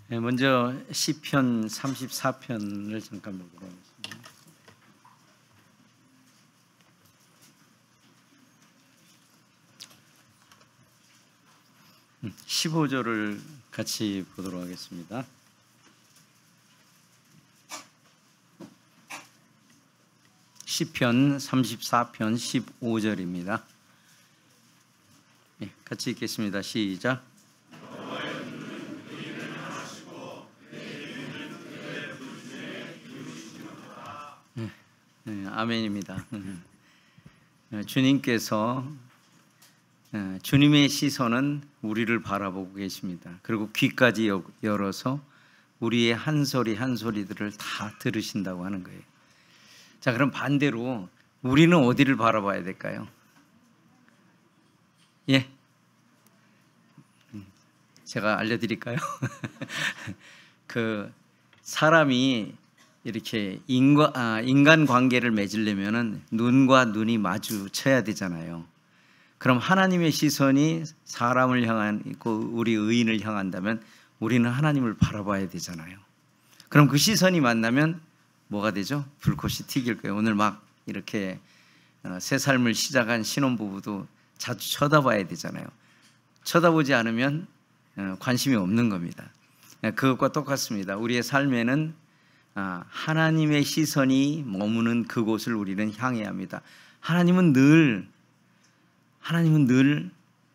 먼저 시편 34편을 잠깐 보도록 하겠습니다. 음, 15절을 같이 보도록 하겠습니다. 시편 34편 15절입니다. 같이 읽겠습니다. 시작. 아멘입니다. 주님께서 주님의 시선은 우리를 바라보고 계십니다. 그리고 귀까지 열어서 우리의 한 소리 한 소리들을 다 들으신다고 하는 거예요. 자, 그럼 반대로 우리는 어디를 바라봐야 될까요? 예, 제가 알려드릴까요? 그 사람이 이렇게 인간 관계를 맺으려면은 눈과 눈이 마주쳐야 되잖아요. 그럼 하나님의 시선이 사람을 향한 있고 우리 의인을 향한다면 우리는 하나님을 바라봐야 되잖아요. 그럼 그 시선이 만나면 뭐가 되죠? 불꽃이 튀길 거예요. 오늘 막 이렇게 새 삶을 시작한 신혼부부도 자주 쳐다봐야 되잖아요. 쳐다보지 않으면 관심이 없는 겁니다. 그것과 똑같습니다. 우리의 삶에는 하나님의 시선이 머무는 그곳을 우리는 향해야 합니다. 하나님은 늘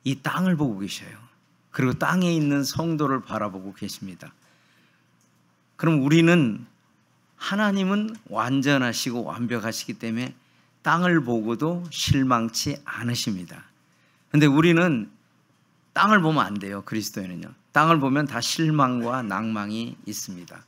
이 땅을 보고 계셔요. 그리고 땅에 있는 성도를 바라보고 계십니다. 그럼 우리는 하나님은 완전하시고 완벽하시기 때문에 땅을 보고도 실망치 않으십니다. 그런데 우리는 땅을 보면 안 돼요. 그리스도인은요. 땅을 보면 다 실망과 낭망이 있습니다.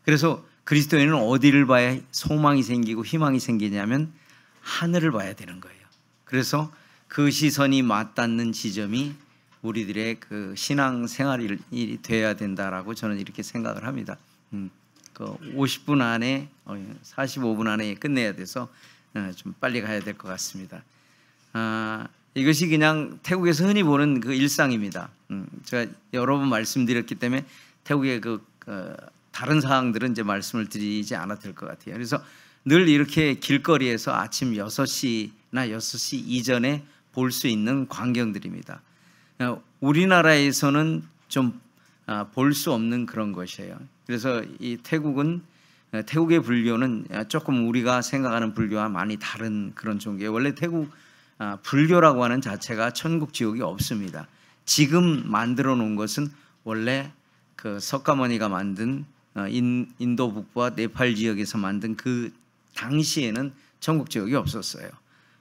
그래서 그리스도인은 어디를 봐야 소망이 생기고 희망이 생기냐면 하늘을 봐야 되는 거예요. 그래서 그 시선이 맞닿는 지점이 우리들의 그 신앙 생활이 돼야 된다라고 저는 이렇게 생각을 합니다. 그 50분 안에 45분 안에 끝내야 돼서 좀 빨리 가야 될 것 같습니다. 이것이 그냥 태국에서 흔히 보는 그 일상입니다. 제가 여러 번 말씀드렸기 때문에 태국의 다른 사항들은 이제 말씀을 드리지 않아도 될 것 같아요. 그래서 늘 이렇게 길거리에서 아침 6시나 6시 이전에 볼 수 있는 광경들입니다. 우리나라에서는 좀 볼 수 없는 그런 것이에요. 그래서 이 태국의 불교는 조금 우리가 생각하는 불교와 많이 다른 그런 종교예요. 원래 태국 불교라고 하는 자체가 천국 지옥이 없습니다. 지금 만들어 놓은 것은 원래 그 석가모니가 만든 인도 북부와 네팔 지역에서 만든 그 당시에는 천국 지옥이 없었어요.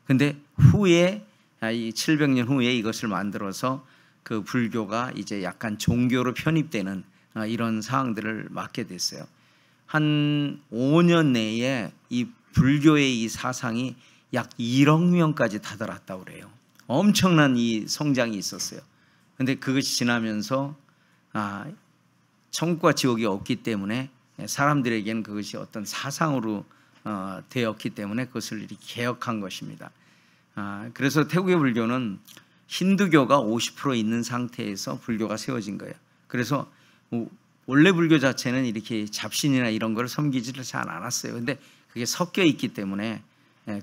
근데 후에 이 700년 후에 이것을 만들어서 그 불교가 이제 약간 종교로 편입되는 이런 상황들을 맞게 됐어요. 한 5년 내에 이 불교의 이 사상이 약 1억 명까지 다다랐다고 그래요. 엄청난 이 성장이 있었어요. 근데 그것이 지나면서 천국과 지옥이 없기 때문에 사람들에게는 그것이 어떤 사상으로 되었기 때문에 그것을 이렇게 개혁한 것입니다. 그래서 태국의 불교는 힌두교가 50% 있는 상태에서 불교가 세워진 거예요. 그래서 원래 불교 자체는 이렇게 잡신이나 이런 걸 섬기지를 잘 않았어요. 근데 그게 섞여 있기 때문에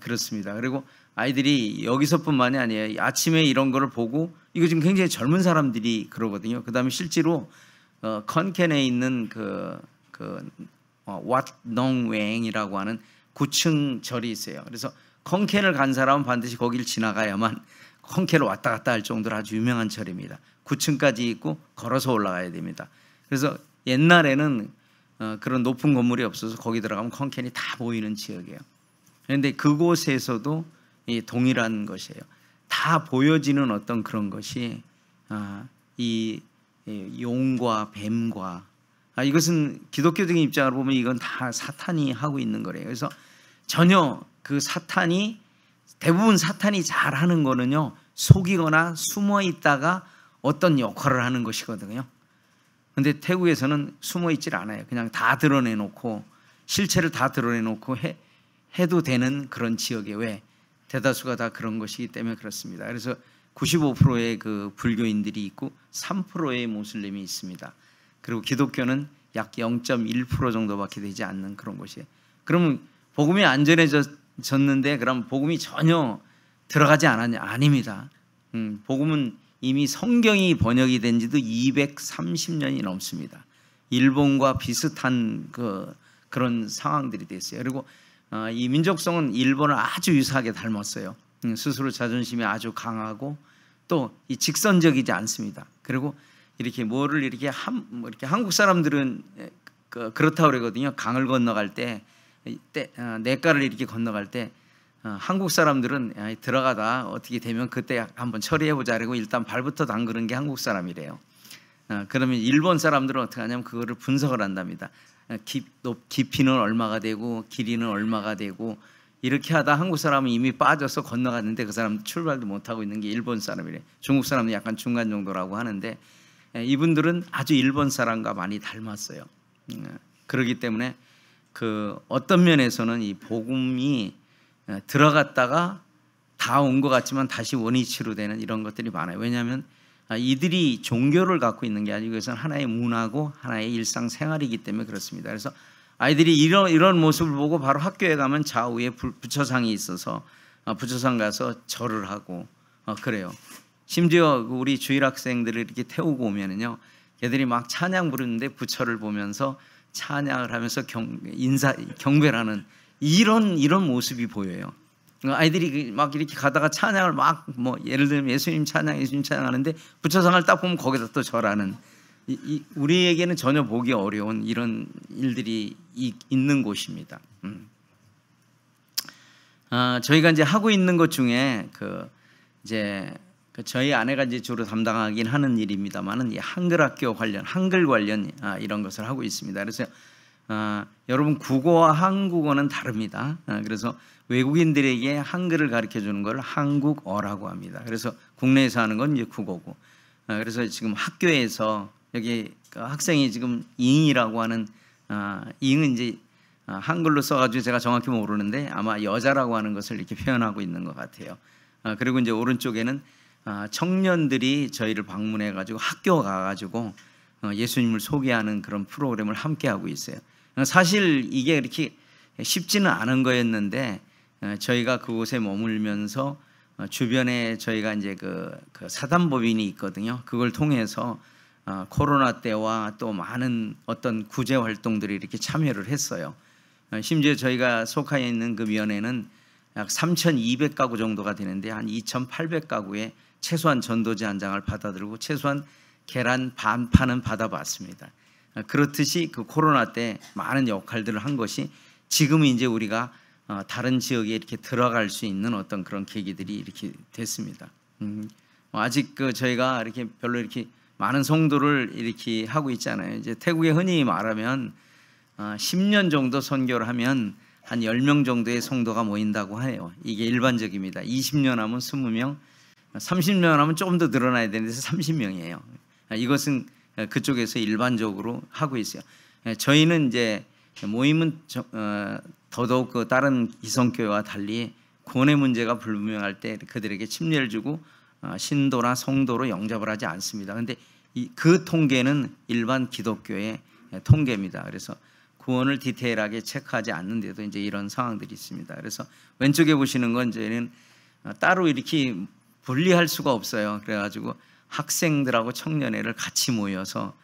그렇습니다. 그리고 아이들이 여기서뿐만이 아니에요. 아침에 이런 거를 보고 이거 지금 굉장히 젊은 사람들이 그러거든요. 그다음에 실제로 컨켄에 있는 왓농웽이라고 하는 9층 절이 있어요. 그래서 컨켄을 간 사람은 반드시 거기를 지나가야만 컨켄을 왔다 갔다 할 정도로 아주 유명한 절입니다. 9층까지 있고 걸어서 올라가야 됩니다. 그래서 옛날에는 그런 높은 건물이 없어서 거기 들어가면 컨켄이 다 보이는 지역이에요. 그런데 그곳에서도 동일한 것이에요. 다 보여지는 어떤 그런 것이 이 용과 뱀과 이것은 기독교적인 입장으로 보면 이건 다 사탄이 하고 있는 거래요. 그래서 전혀 그 대부분 사탄이 잘하는 거는요, 속이거나 숨어 있다가 어떤 역할을 하는 것이거든요. 근데 태국에서는 숨어 있질 않아요. 그냥 다 드러내놓고 실체를 다 드러내놓고 해도 되는 그런 지역에 왜 대다수가 다 그런 것이기 때문에 그렇습니다. 그래서 95%의 그 불교인들이 있고 3%의 모슬림이 있습니다. 그리고 기독교는 약 0.1% 정도밖에 되지 않는 그런 곳이에요. 그러면 복음이 안전해졌는데 그럼 복음이 전혀 들어가지 않았냐? 아닙니다. 복음은 이미 성경이 번역이 된 지도 230년이 넘습니다. 일본과 비슷한 그런 상황들이 됐어요. 그리고 이 민족성은 일본을 아주 유사하게 닮았어요. 스스로 자존심이 아주 강하고 또 이 직선적이지 않습니다. 그리고 이렇게 뭐를 이렇게 한국 사람들은 그렇다고 그러거든요. 강을 건너갈 때 냇가를 이렇게 건너갈 때 한국 사람들은 들어가다 어떻게 되면 그때 한번 처리해보자 그러고 일단 발부터 담그는 게 한국 사람이래요. 그러면 일본 사람들은 어떻게 하냐면 그거를 분석을 한답니다. 깊이는 얼마가 되고 길이는 얼마가 되고 이렇게 하다 한국 사람은 이미 빠져서 건너갔는데 그 사람 출발도 못하고 있는 게 일본 사람이래요. 중국 사람은 약간 중간 정도라고 하는데 이분들은 아주 일본 사람과 많이 닮았어요. 그렇기 때문에 어떤 면에서는 이 복음이 들어갔다가 다 온 것 같지만 다시 원위치로 되는 이런 것들이 많아요. 왜냐하면 이들이 종교를 갖고 있는 게 아니고 이것은 하나의 문화고 하나의 일상생활이기 때문에 그렇습니다. 그래서 아이들이 이런 모습을 보고 바로 학교에 가면 좌우에 부처상이 있어서 부처상 가서 절을 하고 그래요. 심지어 우리 주일 학생들을 이렇게 태우고 오면은요, 걔들이 막 찬양 부르는데 부처를 보면서 찬양을 하면서 경배를 하는 이런 모습이 보여요. 아이들이 막 이렇게 가다가 찬양을 예를 들면 예수님 찬양하는데 부처상을 딱 보면 거기다 또 절하는 우리에게는 전혀 보기 어려운 이런 일들이 있는 곳입니다. 저희가 이제 하고 있는 것 중에 저희 아내가 이제 주로 담당하긴 하는 일입니다만은 이 한글학교 관련 이런 것을 하고 있습니다. 그래서 여러분 국어와 한국어는 다릅니다. 그래서 외국인들에게 한글을 가르쳐 주는 걸 한국어라고 합니다. 그래서 국내에서 하는 건 이제 국어고. 그래서 지금 학교에서 여기 학생이 지금 잉이라고 하는 잉은 이제 한글로 써가지고 제가 정확히 모르는데 아마 여자라고 하는 것을 이렇게 표현하고 있는 것 같아요. 그리고 이제 오른쪽에는 청년들이 저희를 방문해가지고 학교 가가지고 예수님을 소개하는 그런 프로그램을 함께 하고 있어요. 사실 이게 이렇게 쉽지는 않은 거였는데 저희가 그곳에 머물면서 주변에 저희가 이제 그 사단법인이 있거든요. 그걸 통해서 코로나 때와 또 많은 어떤 구제 활동들이 이렇게 참여를 했어요. 심지어 저희가 속하여 있는 그 면에는 약 3,200가구 정도가 되는데 한 2,800가구에 최소한 전도지 한 장을 받아들고 최소한 계란 반 판은 받아봤습니다. 그렇듯이 그 코로나 때 많은 역할들을 한 것이 지금은 이제 우리가 다른 지역에 이렇게 들어갈 수 있는 어떤 그런 계기들이 이렇게 됐습니다. 아직 저희가 이렇게 별로 이렇게 많은 성도를 이렇게 하고 있잖아요. 이제 태국에 흔히 말하면 10년 정도 선교를 하면 한 10명 정도의 성도가 모인다고 해요. 이게 일반적입니다. 20년 하면 20명, 30년 하면 조금 더 늘어나야 되는데 30명이에요. 이것은 그쪽에서 일반적으로 하고 있어요. 저희는 이제 모임은 더더욱 다른 이성교회와 달리 구원의 문제가 불분명할 때 그들에게 침례를 주고 신도나 성도로 영접을 하지 않습니다. 그런데 그 통계는 일반 기독교의 통계입니다. 그래서 구원을 디테일하게 체크하지 않는데도 이제 이런 상황들이 있습니다. 그래서 왼쪽에 보시는 건 저희는 따로 이렇게 분리할 수가 없어요. 그래가지고 학생들하고 청년회를 같이 모여서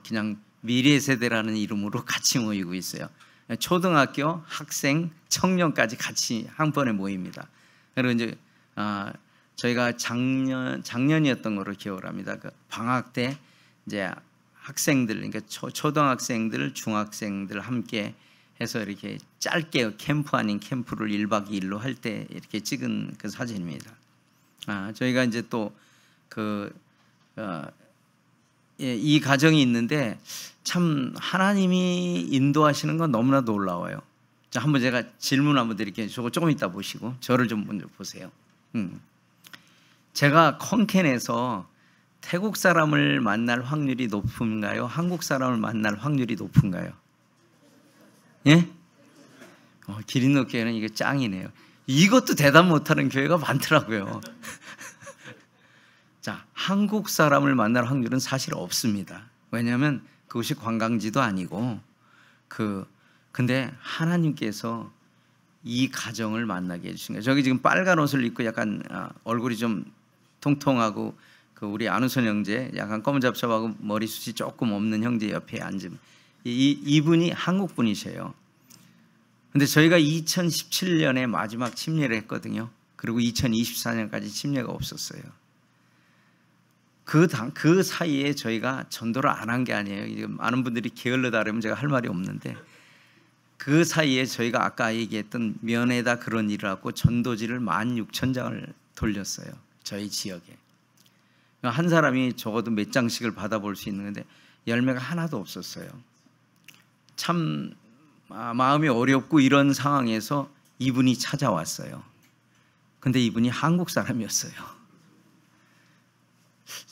그냥 미래 세대라는 이름으로 같이 모이고 있어요. 초등학교, 학생, 청년까지 같이 한 번에 모입니다. 그리고 이제 저희가 작년이었던 거로 기억을 합니다. 그 방학 때 이제 학생들, 그러니까 초등학생들, 중학생들 함께 해서 이렇게 짧게 캠프 아닌 캠프를 1박 2일로 할 때 이렇게 찍은 그 사진입니다. 저희가 이제 또 이 가정이 있는데 참 하나님이 인도하시는 건 너무나 놀라워요. 자, 한번 제가 질문 한번 드릴게요. 저거 조금 이따 보시고 저를 좀 먼저 보세요. 제가 컨캔에서 태국 사람을 만날 확률이 높은가요? 한국 사람을 만날 확률이 높은가요? 예? 기린노 교회는 이게 짱이네요. 이것도 대답 못하는 교회가 많더라고요. 자, 한국 사람을 만날 확률은 사실 없습니다. 왜냐하면 그것이 관광지도 아니고 근데 하나님께서 이 가정을 만나게 해주신 거예요. 저기 지금 빨간 옷을 입고 약간 얼굴이 좀 통통하고 우리 안우선 형제 약간 검은 잡잡하고 머리숱이 조금 없는 형제 옆에 앉으면 이분이 한국 분이세요. 근데 저희가 2017년에 마지막 침례를 했거든요. 그리고 2024년까지 침례가 없었어요. 그 사이에 저희가 전도를 안 한 게 아니에요. 많은 분들이 게을르다 그러면 제가 할 말이 없는데, 그 사이에 저희가 아까 얘기했던 면에다 그런 일을 하고 전도지를 16,000장을 돌렸어요. 저희 지역에. 한 사람이 적어도 몇 장씩을 받아볼 수 있는 건데 열매가 하나도 없었어요. 참 마음이 어렵고 이런 상황에서 이분이 찾아왔어요. 근데 이분이 한국 사람이었어요.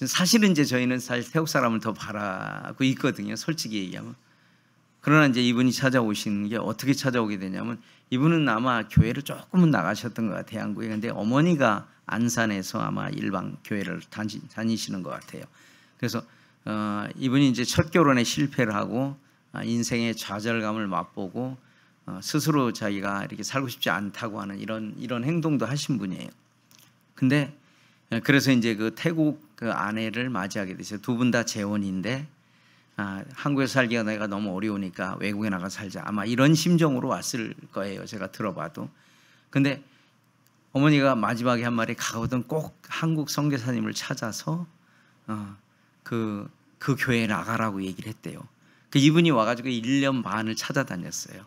사실은 이제 저희는 사실 태국 사람을 더 바라고 있거든요. 솔직히 얘기하면. 그러나 이제 이분이 찾아오시는 게 어떻게 찾아오게 되냐면, 이분은 아마 교회를 조금은 나가셨던 것 같아요, 한국에. 근데 어머니가 안산에서 아마 일반 교회를 다니시는 것 같아요. 그래서 이분이 이제 첫 결혼에 실패를 하고 인생의 좌절감을 맛보고 스스로 자기가 이렇게 살고 싶지 않다고 하는 이런 행동도 하신 분이에요. 근데 그래서 이제 그 태국 그 아내를 맞이하게 됐어요. 두 분 다 재혼인데 한국에서 살기가 내가 너무 어려우니까 외국에 나가 살자, 아마 이런 심정으로 왔을 거예요, 제가 들어봐도. 근데 어머니가 마지막에 한 말이, 가거든 꼭 한국 선교사님을 찾아서 그 교회에 나가라고 얘기를 했대요. 이분이 와가지고 1년 반을 찾아다녔어요.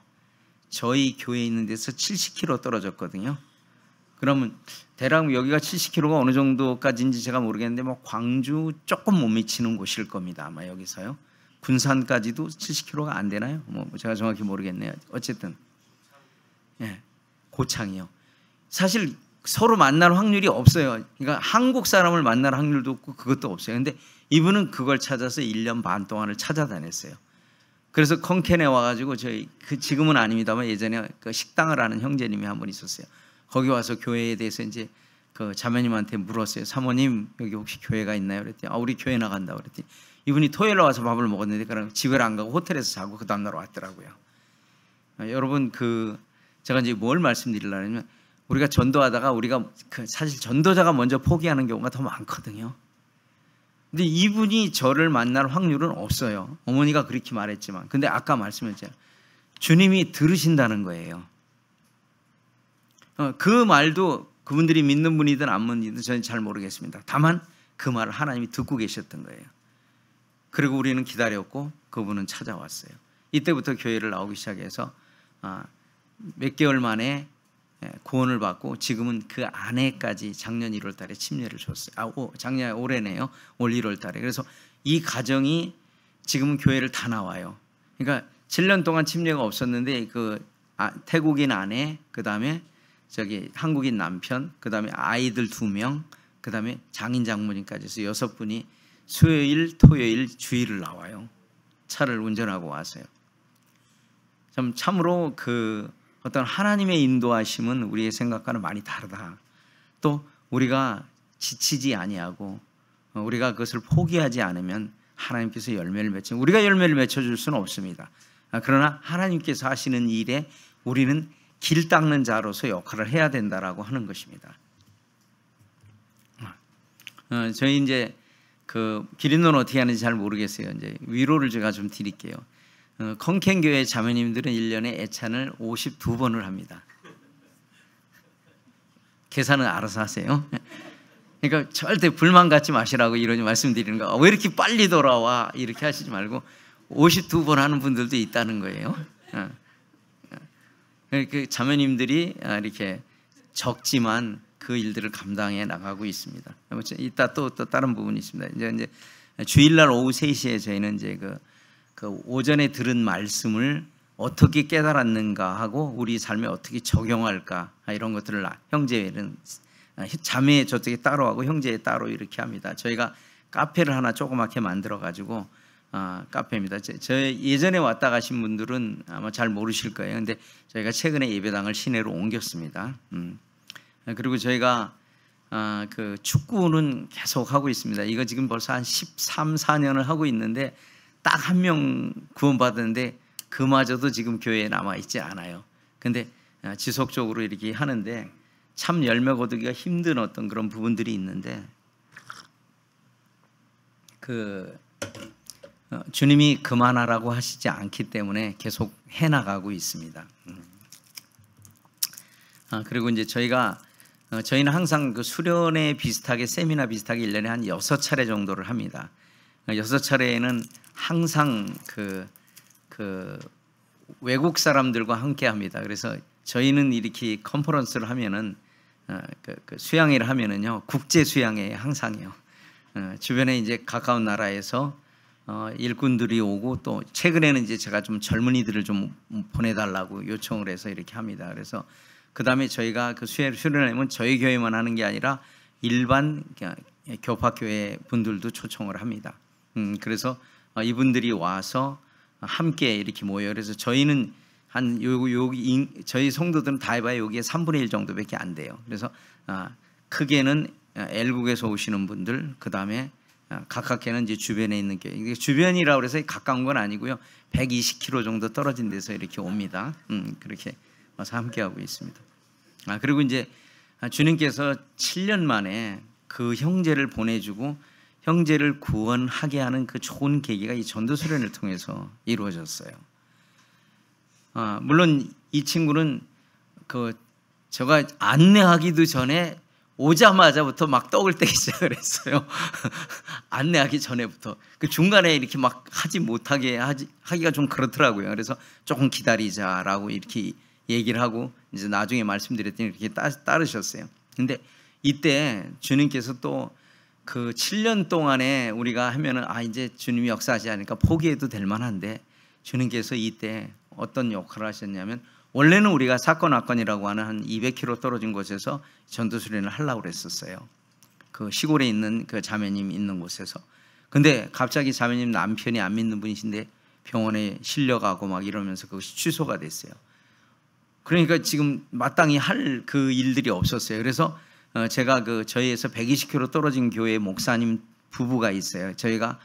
저희 교회에 있는 데서 70km 떨어졌거든요. 그러면 대략 여기가 70km가 어느 정도까지인지 제가 모르겠는데 뭐 광주 조금 못 미치는 곳일 겁니다, 아마 여기서요. 군산까지도 70km가 안 되나요? 뭐 제가 정확히 모르겠네요. 어쨌든 고창이요. 사실 서로 만날 확률이 없어요. 그러니까 한국 사람을 만날 확률도 없고 그것도 없어요. 근데 이분은 그걸 찾아서 1년 반 동안을 찾아다녔어요. 그래서 콩켄에 와가지고 저희 지금은 아닙니다만 예전에 그 식당을 하는 형제님이 한 분 있었어요. 거기 와서 교회에 대해서 이제 그 자매님한테 물었어요. 사모님 여기 혹시 교회가 있나요? 그랬더니 우리 교회 나간다 그랬더니, 이분이 토요일에 와서 밥을 먹었는데 그럼 집을 안 가고 호텔에서 자고 그 다음날 왔더라고요. 여러분 제가 이제 뭘 말씀드리려면, 우리가 전도하다가 우리가 사실 전도자가 먼저 포기하는 경우가 더 많거든요. 근데 이분이 저를 만날 확률은 없어요. 어머니가 그렇게 말했지만. 근데 아까 말씀했잖아요. 주님이 들으신다는 거예요. 그 말도 그분들이 믿는 분이든 안 믿는 저는 잘 모르겠습니다. 다만 그 말을 하나님이 듣고 계셨던 거예요. 그리고 우리는 기다렸고 그분은 찾아왔어요. 이때부터 교회를 나오기 시작해서 몇 개월 만에 구원을 받고 지금은 그 아내까지 작년 1월 달에 침례를 줬어요. 작년 올해네요. 올 1월 달에. 그래서 이 가정이 지금은 교회를 다 나와요. 그러니까 7년 동안 침례가 없었는데 태국인 아내, 그다음에 한국인 남편, 그다음에 아이들 2명, 그다음에 장인 장모님까지 해서 6분이 수요일, 토요일, 주일을 나와요. 차를 운전하고 와서요. 참으로 어떤 하나님의 인도하심은 우리의 생각과는 많이 다르다. 또 우리가 지치지 아니하고 우리가 그것을 포기하지 않으면 하나님께서 열매를 우리가 열매를 맺혀줄 수는 없습니다. 그러나 하나님께서 하시는 일에 우리는 길 닦는 자로서 역할을 해야 된다라고 하는 것입니다. 저희 이제 기린노는 어떻게 하는지 잘 모르겠어요. 이제 위로를 제가 좀 드릴게요. 콩켄교회 자매님들은 1년에 애찬을 52번을 합니다. 계산은 알아서 하세요. 그러니까 절대 불만 갖지 마시라고 이런 말씀드리는 거. 왜 이렇게 빨리 돌아와? 이렇게 하시지 말고 52번 하는 분들도 있다는 거예요. 그 자매님들이 이렇게 적지만 그 일들을 감당해 나가고 있습니다. 이따 또 다른 부분이 있습니다. 이제 주일날 오후 3시에 저희는 이제 그 오전에 들은 말씀을 어떻게 깨달았는가 하고 우리 삶에 어떻게 적용할까 이런 것들을 형제는 자매 저쪽에 따로 하고 형제 따로 이렇게 합니다. 저희가 카페를 하나 조그맣게 만들어 가지고 카페입니다. 예전에 왔다 가신 분들은 아마 잘 모르실 거예요. 근데 저희가 최근에 예배당을 시내로 옮겼습니다. 그리고 저희가 그 축구는 계속 하고 있습니다. 이거 지금 벌써 한 13, 14년을 하고 있는데 딱 한 명 구원받았는데 그마저도 지금 교회에 남아있지 않아요. 근데 지속적으로 이렇게 하는데 참 열매 거두기가 힘든 어떤 그런 부분들이 있는데 주님이 그만하라고 하시지 않기 때문에 계속 해나가고 있습니다. 그리고 이제 저희는 항상 그 수련회 비슷하게 세미나 비슷하게 1년에 한 6차례 정도를 합니다. 6차례에는 항상 그 외국 사람들과 함께 합니다. 그래서 저희는 이렇게 컨퍼런스를 하면은 그 수양회를 하면은요 국제 수양회 항상이요. 주변에 이제 가까운 나라에서 일꾼들이 오고 또 최근에는 이제 제가 좀 젊은이들을 좀 보내달라고 요청을 해서 이렇게 합니다. 그래서 그 다음에 저희가 그 수련회는 저희 교회만 하는 게 아니라 일반 교파교회 분들도 초청을 합니다. 그래서 이분들이 와서 함께 이렇게 모여요. 그래서 저희는 저희 성도들은 다 해봐야 여기에 3분의 1 정도밖에 안 돼요. 그래서 크게는 L국에서 오시는 분들, 그 다음에 가깝게는 이제 주변에 있는 교회. 이게 주변이라고 해서 가까운 건 아니고요. 120km 정도 떨어진 데서 이렇게 옵니다. 그렇게 와서 함께 하고 있습니다. 그리고 이제 주님께서 7년 만에 그 형제를 보내주고 형제를 구원하게 하는 그 좋은 계기가 이 전도수련을 통해서 이루어졌어요. 물론 이 친구는 제가 안내하기도 전에 오자마자부터 막 떡을 떼기 시작을 했어요. 안내하기 전에부터. 그 중간에 이렇게 막 하지 못하게 하기가 좀 그렇더라고요. 그래서 조금 기다리자라고 이렇게 얘기를 하고 이제 나중에 말씀드렸더니 이렇게 따르셨어요. 근데 이때 주님께서 또 그 7년 동안에 우리가 하면은 이제 주님이 역사하지 않으니까 포기해도 될 만한데 주님께서 이때 어떤 역할을 하셨냐면 원래는 우리가 사건이라고 하는 한 200km 떨어진 곳에서 전도수련을 하려고 그랬었어요. 그 시골에 있는 그 자매님 있는 곳에서. 근데 갑자기 자매님 남편이 안 믿는 분이신데 병원에 실려가고 막 이러면서 그것이 취소가 됐어요. 그러니까 지금 마땅히 할 그 일들이 없었어요. 그래서 제가 저희에서 120km 떨어진 교회 목사님 부부가 있어요. 저희가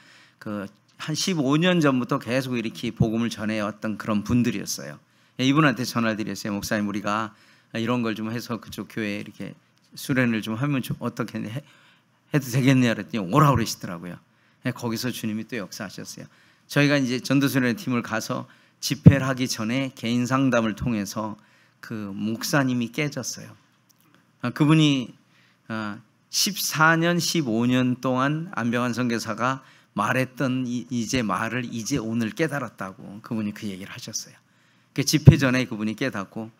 한 15년 전부터 계속 이렇게 복음을 전해왔던 그런 분들이었어요. 이분한테 전화를 드렸어요. 목사님, 우리가 이런 걸 좀 해서 그쪽 교회에 이렇게 수련을 좀 하면 좀 어떻게 해도 되겠네요. 그랬더니 오라고 그러시더라고요. 거기서 주님이 또 역사하셨어요. 저희가 이제 전도수련회 팀을 가서 집회를 하기 전에 개인 상담을 통해서 그 목사님이 깨졌어요. 그분이 14년, 15년 동안 안병환 선교사가 말했던 말을 이제 오늘 깨달았다고 그분이 그 얘기를 하셨어요. 그 집회 전에 그분이 깨닫고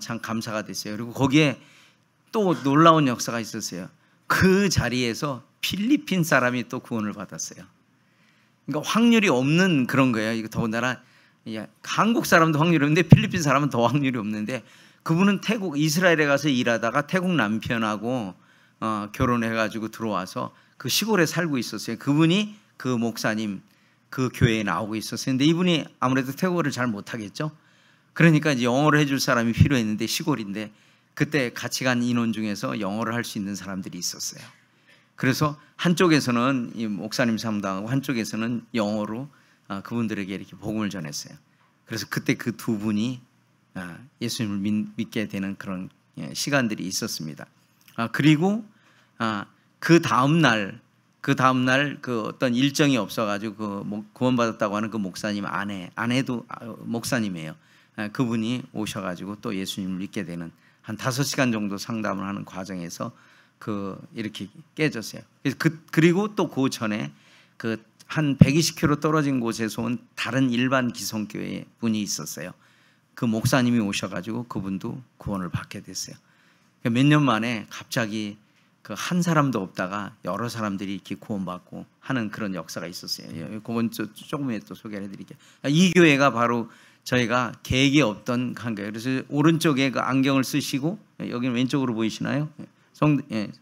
참 감사가 됐어요. 그리고 거기에 또 놀라운 역사가 있었어요. 그 자리에서 필리핀 사람이 또 구원을 받았어요. 그러니까 확률이 없는 그런 거예요. 이거 더군다나 한국 사람도 확률이 없는데 필리핀 사람은 더 확률이 없는데 그분은 이스라엘에 가서 일하다가 태국 남편하고 결혼해가지고 들어와서 그 시골에 살고 있었어요. 그분이 그 목사님 그 교회에 나오고 있었어요. 근데 이분이 아무래도 태국어를 잘 못하겠죠. 그러니까 이제 영어를 해줄 사람이 필요했는데 시골인데 그때 같이 간 인원 중에서 영어를 할 수 있는 사람들이 있었어요. 그래서 한쪽에서는 이 목사님 상담하고 한쪽에서는 영어로 그분들에게 이렇게 복음을 전했어요. 그래서 그때 그 두 분이 예수님을 믿게 되는 그런 시간들이 있었습니다. 그리고 그 다음날 그 어떤 일정이 없어가지고 구원받았다고 하는 그 목사님 아내도 목사님이에요. 그분이 오셔가지고 또 예수님을 믿게 되는 한 5시간 정도 상담을 하는 과정에서 이렇게 깨졌어요. 그리고 또 그 전에 한 120km 떨어진 곳에서 온 다른 일반 기성교회 분이 있었어요. 그 목사님이 오셔가지고 그분도 구원을 받게 됐어요. 몇 년 만에 갑자기 한 사람도 없다가 여러 사람들이 이렇게 구원받고 하는 그런 역사가 있었어요. 그건 조금 또 소개를 해드릴게요. 이 교회가 바로 저희가 계획이 없던 한 거예요. 그래서 오른쪽에 그 안경을 쓰시고 여기는 왼쪽으로 보이시나요?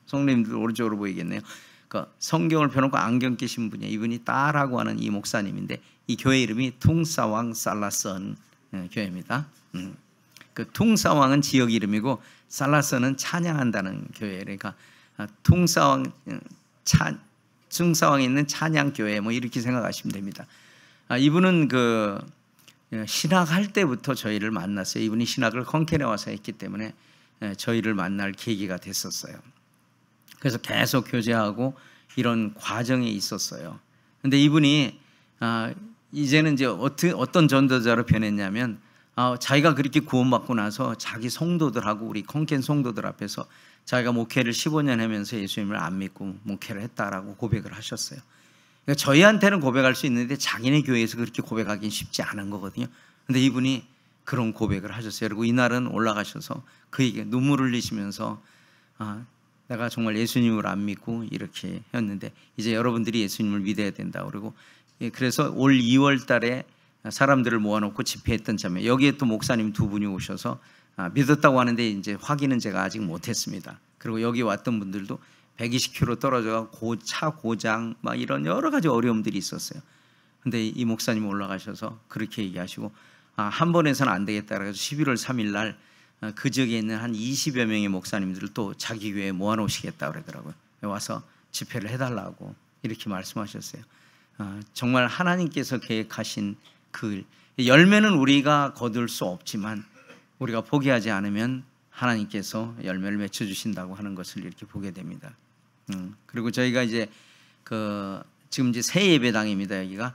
성님들 오른쪽으로 보이겠네요. 성경을 펴놓고 안경 끼신 분이에요. 이분이 따라고 하는 이 목사님인데 이 교회 이름이 퉁사왕 살라선 교회입니다. 그 퉁사왕은 지역 이름이고 살라선은 찬양한다는 교회. 그러니까 퉁사왕에 있는 찬양 교회 뭐 이렇게 생각하시면 됩니다. 이분은 그 신학할 때부터 저희를 만났어요. 이분이 신학을 컨켄에 와서 했기 때문에 저희를 만날 계기가 됐었어요. 그래서 계속 교제하고 이런 과정이 있었어요. 근데 이분이 이제는 이제 어떤 전도자로 변했냐면 자기가 그렇게 구원받고 나서 자기 성도들하고 우리 컨켄 성도들 앞에서 자기가 목회를 15년 하면서 예수님을 안 믿고 목회를 했다라고 고백을 하셨어요. 그러니까 저희한테는 고백할 수 있는데 자기네 교회에서 그렇게 고백하기는 쉽지 않은 거거든요. 근데 이분이 그런 고백을 하셨어요. 그리고 이날은 올라가셔서 그에게 눈물을 흘리시면서 내가 정말 예수님을 안 믿고 이렇게 했는데 이제 여러분들이 예수님을 믿어야 된다. 그리고 그래서 올 2월 달에 사람들을 모아놓고 집회했던 참에 여기에 또 목사님 두 분이 오셔서 믿었다고 하는데 이제 확인은 제가 아직 못했습니다. 그리고 여기 왔던 분들도 120km 떨어져 차 고장 막 이런 여러 가지 어려움들이 있었어요. 근데 이 목사님 올라가셔서 그렇게 얘기하시고 한 번에서는 안 되겠다 그래서 11월 3일 날 그 지역에 있는 한 20여 명의 목사님들을 또 자기 교회에 모아놓으시겠다 그러더라고요. 와서 집회를 해달라고 이렇게 말씀하셨어요. 정말 하나님께서 계획하신 그 열매는 우리가 거둘 수 없지만 우리가 포기하지 않으면 하나님께서 열매를 맺혀주신다고 하는 것을 이렇게 보게 됩니다. 그리고 저희가 이제 지금 이제 새 예배당입니다. 여기가.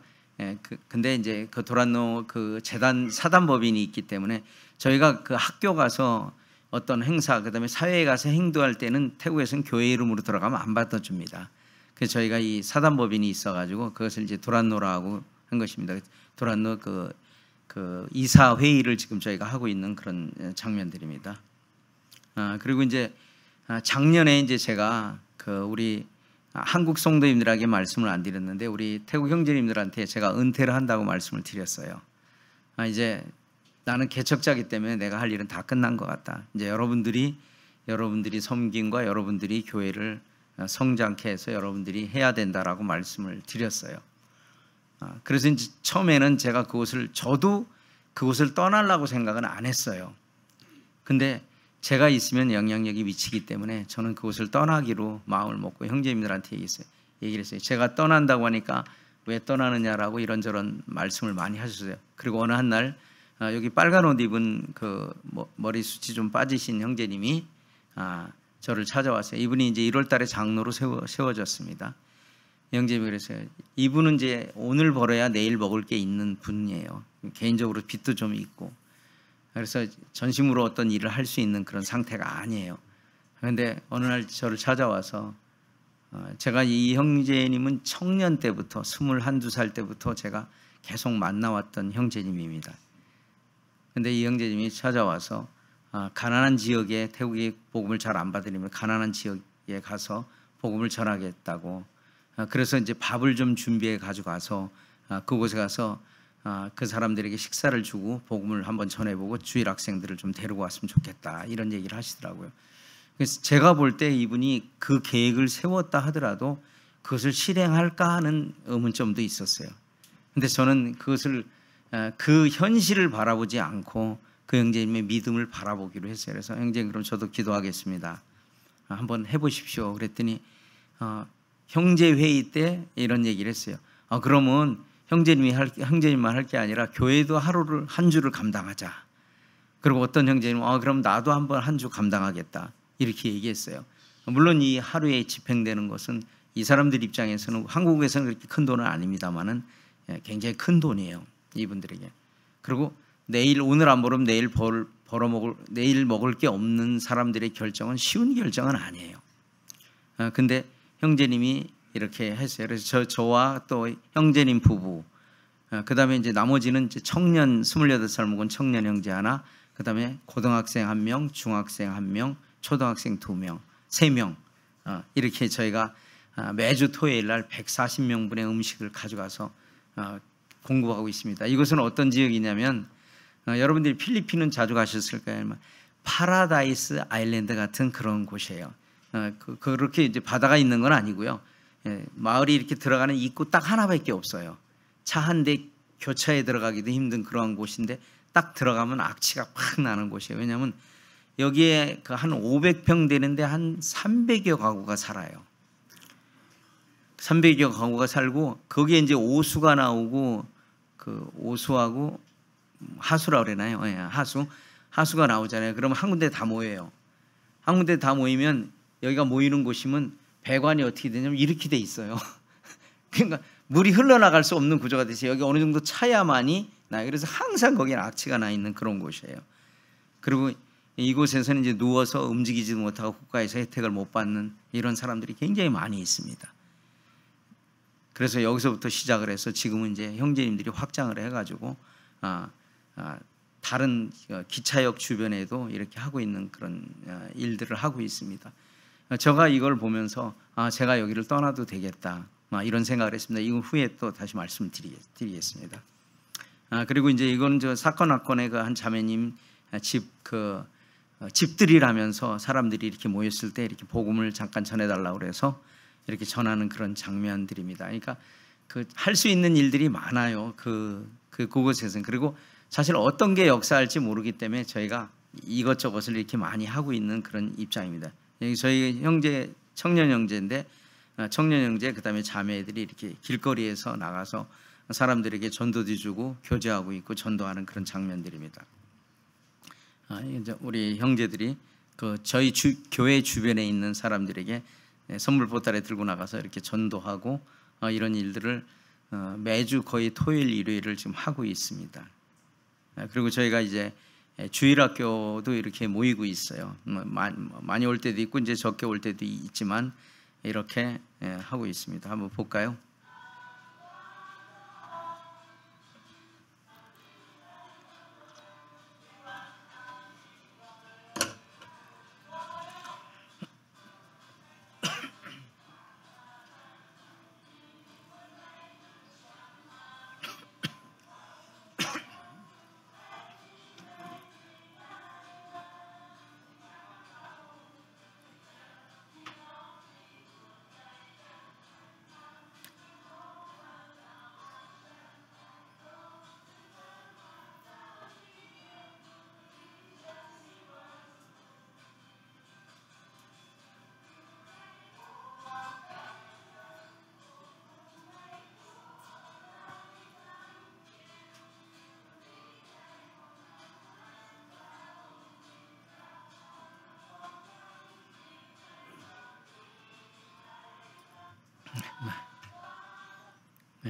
근데 이제 그 도란노 그 재단 사단법인이 있기 때문에 저희가 그 학교 가서 어떤 행사 그다음에 사회에 가서 행도할 때는 태국에서는 교회 이름으로 들어가면 안 받아줍니다. 그래서 저희가 이 사단법인이 있어가지고 그것을 이제 도란노라고 한 것입니다. 도란노 그 이사 회의를 지금 저희가 하고 있는 그런 장면들입니다. 그리고 이제 작년에 이제 제가 우리 한국 성도님들에게 말씀을 안 드렸는데 우리 태국 형제님들한테 제가 은퇴를 한다고 말씀을 드렸어요. 이제 나는 개척자이기 때문에 내가 할 일은 다 끝난 것 같다. 이제 여러분들이 섬김과 여러분들이 교회를 성장케 해서 여러분들이 해야 된다라고 말씀을 드렸어요. 그래서 이제 처음에는 제가 저도 그곳을 떠나려고 생각은 안 했어요. 근데 제가 있으면 영향력이 미치기 때문에 저는 그곳을 떠나기로 마음을 먹고 형제님들한테 얘기를 했어요. 제가 떠난다고 하니까 왜 떠나느냐라고 이런저런 말씀을 많이 하셨어요. 그리고 어느 한 날 여기 빨간 옷 입은 그 머리숱이 좀 빠지신 형제님이 저를 찾아왔어요. 이분이 이제 1월 달에 장로로 세워졌습니다. 형제님이 그랬어요. 이분은 이제 오늘 벌어야 내일 먹을 게 있는 분이에요. 개인적으로 빚도 좀 있고. 그래서 전심으로 어떤 일을 할 수 있는 그런 상태가 아니에요. 그런데 어느 날 저를 찾아와서 제가 이 형제님은 청년 때부터 21, 22살 때부터 제가 계속 만나왔던 형제님입니다. 그런데 이 형제님이 찾아와서 가난한 지역에 태국이 복음을 잘 안 받으려면 가난한 지역에 가서 복음을 전하겠다고 그래서 이제 밥을 좀 준비해 가지고 가서 그곳에 가서 그 사람들에게 식사를 주고 복음을 한번 전해보고 주일 학생들을 좀 데리고 왔으면 좋겠다 이런 얘기를 하시더라고요. 그래서 제가 볼 때 이분이 그 계획을 세웠다 하더라도 그것을 실행할까 하는 의문점도 있었어요. 근데 저는 그것을 그 현실을 바라보지 않고 그 형제님의 믿음을 바라보기로 했어요. 그래서 형제님 그럼 저도 기도하겠습니다. 한번 해보십시오. 그랬더니 형제 회의 때 이런 얘기를 했어요. 그러면 형제님만 할 게 아니라 교회도 한 주를 감당하자. 그리고 어떤 형제님은 그럼 나도 한 주 감당하겠다 이렇게 얘기했어요. 물론 이 하루에 집행되는 것은 이 사람들 입장에서는 한국에서는 그렇게 큰 돈은 아닙니다만은 굉장히 큰 돈이에요 이분들에게. 그리고 오늘 안 벌으면 내일 먹을 게 없는 사람들의 결정은 쉬운 결정은 아니에요. 근데 형제님이 이렇게 했어요. 그래서 저와 또 형제님 부부, 그 다음에 이제 나머지는 이제 청년 28살 먹은 청년 형제 하나, 그 다음에 고등학생 1명, 중학생 1명, 초등학생 2명, 3명 이렇게 저희가 매주 토요일 날 140명분의 음식을 가져가서 공급하고 있습니다. 이것은 어떤 지역이냐면 여러분들이 필리핀은 자주 가셨을 거예요. 파라다이스 아일랜드 같은 그런 곳이에요. 그렇게 이제 바다가 있는 건 아니고요. 마을이 이렇게 들어가는 입구 딱 하나밖에 없어요. 차 한 대 교차에 들어가기도 힘든 그러한 곳인데 딱 들어가면 악취가 확 나는 곳이에요. 왜냐하면 여기에 한 500평 되는데 한 300여 가구가 살아요. 300여 가구가 살고 거기에 이제 오수가 나오고 그 오수하고 하수라 그러나요? 예, 하수가 나오잖아요. 그러면 한 군데 다 모여요. 한 군데 다 모이면 여기가 모이는 곳이면 배관이 어떻게 되냐면 이렇게 돼 있어요. 그러니까 물이 흘러나갈 수 없는 구조가 돼서 여기 어느 정도 차야만이 나요. 그래서 항상 거기는 악취가 나 있는 그런 곳이에요. 그리고 이곳에서는 이제 누워서 움직이지도 못하고 국가에서 혜택을 못 받는 이런 사람들이 굉장히 많이 있습니다. 그래서 여기서부터 시작을 해서 지금은 이제 형제님들이 확장을 해가지고 다른 기차역 주변에도 이렇게 하고 있는 그런 일들을 하고 있습니다. 제가 이걸 보면서 제가 여기를 떠나도 되겠다 이런 생각을 했습니다. 이건 후에 또 다시 말씀드리겠습니다. 그리고 이제 이건 저 사건의 그 한 자매님 집들이라면서 사람들이 이렇게 모였을 때 이렇게 복음을 잠깐 전해달라고 그래서 이렇게 전하는 그런 장면들입니다. 그러니까 그 할 수 있는 일들이 많아요. 그곳에서는. 그리고 사실 어떤 게 역사할지 모르기 때문에 저희가 이것저것을 이렇게 많이 하고 있는 그런 입장입니다. 여기 저희 형제 청년 형제인데 청년 형제 그다음에 자매들이 이렇게 길거리에서 나가서 사람들에게 전도도 주고 교제하고 있고 전도하는 그런 장면들입니다. 이제 우리 형제들이 저희 교회 주변에 있는 사람들에게 선물 보따리 들고 나가서 이렇게 전도하고 이런 일들을 매주 거의 토요일 일요일을 지금 하고 있습니다. 그리고 저희가 이제 주일학교도 이렇게 모이고 있어요. 많이 올 때도 있고 이제 적게 올 때도 있지만 이렇게 하고 있습니다. 한번 볼까요?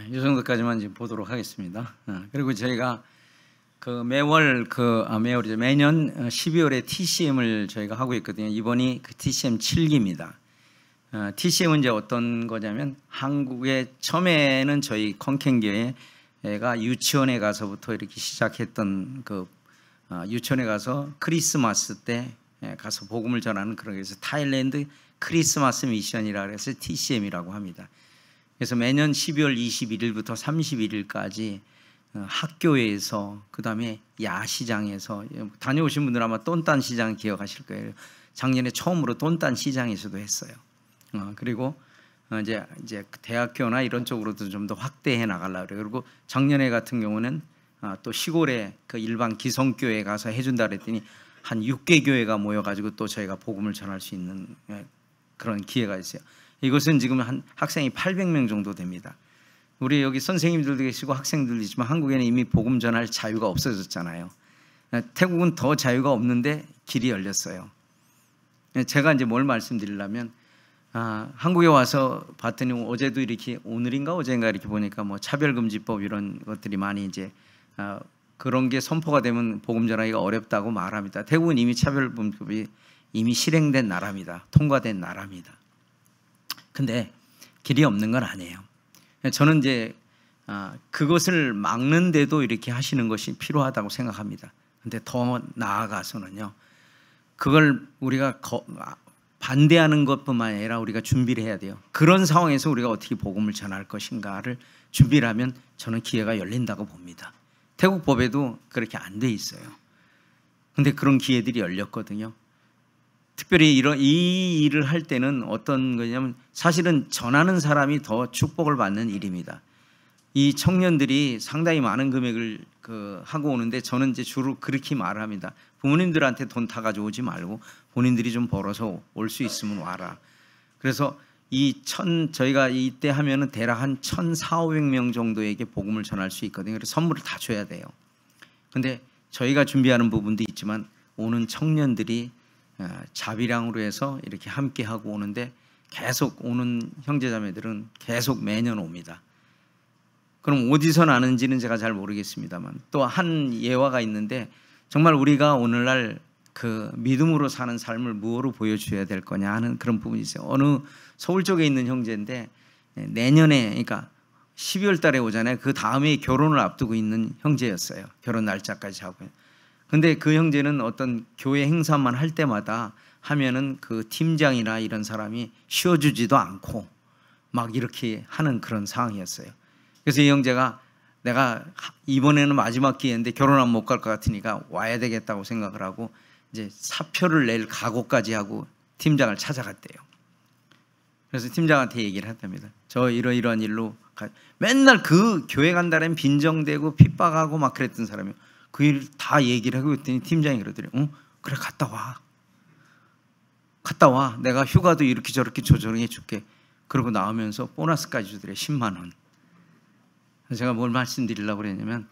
이 정도까지만 지금 보도록 하겠습니다. 그리고 저희가 매년 12월에 TCM을 저희가 하고 있거든요. 이번이 그 TCM 7기입니다. TCM은 이제 어떤 거냐면 한국에 처음에는 저희 컨켄교회가 유치원에 가서부터 이렇게 시작했던 유치원에 가서 크리스마스 때 가서 복음을 전하는 그런 게서 타일랜드 크리스마스 미션이라고 해서 TCM이라고 합니다. 그래서 매년 12월 21일부터 31일까지 학교에서 그다음에 야시장에서 다녀오신 분들 아마 똔딴 시장 기억하실 거예요. 작년에 처음으로 똔딴 시장에서도 했어요. 그리고 이제 대학교나 이런 쪽으로도 좀 더 확대해 나가려고 그래요. 그리고 작년에 같은 경우는 또 시골에 그 일반 기성교회 가서 해준다 그랬더니 한 6개 교회가 모여가지고 또 저희가 복음을 전할 수 있는 그런 기회가 있어요. 이것은 지금 한 학생이 800명 정도 됩니다. 우리 여기 선생님들도 계시고 학생들도 있지만 한국에는 이미 복음 전할 자유가 없어졌잖아요. 태국은 더 자유가 없는데 길이 열렸어요. 제가 이제 뭘 말씀드리려면 한국에 와서 봤더니 어제도 이렇게 오늘인가 어제인가 이렇게 보니까 뭐 차별금지법 이런 것들이 많이 이제 그런 게 선포가 되면 복음 전하기가 어렵다고 말합니다. 태국은 이미 차별금지법이 이미 실행된 나라입니다. 통과된 나라입니다. 근데 길이 없는 건 아니에요. 저는 이제 그것을 막는데도 이렇게 하시는 것이 필요하다고 생각합니다. 근데 더 나아가서는요, 그걸 우리가 반대하는 것뿐만 아니라 우리가 준비를 해야 돼요. 그런 상황에서 우리가 어떻게 복음을 전할 것인가를 준비를 하면 저는 기회가 열린다고 봅니다. 태국 법에도 그렇게 안 돼 있어요. 근데 그런 기회들이 열렸거든요. 특별히 이 일을 할 때는 어떤 거냐면 사실은 전하는 사람이 더 축복을 받는 일입니다. 이 청년들이 상당히 많은 금액을 하고 오는데 저는 이제 주로 그렇게 말을 합니다. 부모님들한테 돈 다 가져오지 말고 본인들이 좀 벌어서 올 수 있으면 와라. 그래서 저희가 이때 하면은 대략 한 1,400~500명 정도에게 복음을 전할 수 있거든요. 그래서 선물을 다 줘야 돼요. 근데 저희가 준비하는 부분도 있지만 오는 청년들이 자비량으로 해서 이렇게 함께 하고 오는데 계속 오는 형제자매들은 계속 매년 옵니다. 그럼 어디서 나는지는 제가 잘 모르겠습니다만 또 한 예화가 있는데 정말 우리가 오늘날 그 믿음으로 사는 삶을 무엇으로 보여줘야 될 거냐 하는 그런 부분이 있어요. 어느 서울 쪽에 있는 형제인데 내년에 그러니까 12월 달에 오잖아요. 그 다음에 결혼을 앞두고 있는 형제였어요. 결혼 날짜까지 하고요. 근데 그 형제는 어떤 교회 행사만 할 때마다 하면은 그 팀장이나 이런 사람이 쉬어주지도 않고 막 이렇게 하는 그런 상황이었어요. 그래서 이 형제가 내가 이번에는 마지막 기회인데 결혼하면 못 갈 것 같으니까 와야 되겠다고 생각을 하고 이제 사표를 낼 각오까지 하고 팀장을 찾아갔대요. 그래서 팀장한테 얘기를 했답니다. 저 이러이러한 일로 맨날 그 교회 간다면 빈정대고 핍박하고 막 그랬던 사람이요. 그 일 다 얘기를 하고 있더니 팀장이 그러더래요. 그래 갔다 와. 갔다 와. 내가 휴가도 이렇게 저렇게 조정해 줄게. 그러고 나오면서 보너스까지 주더래요. 10만 원. 제가 뭘 말씀드리려고 그랬냐면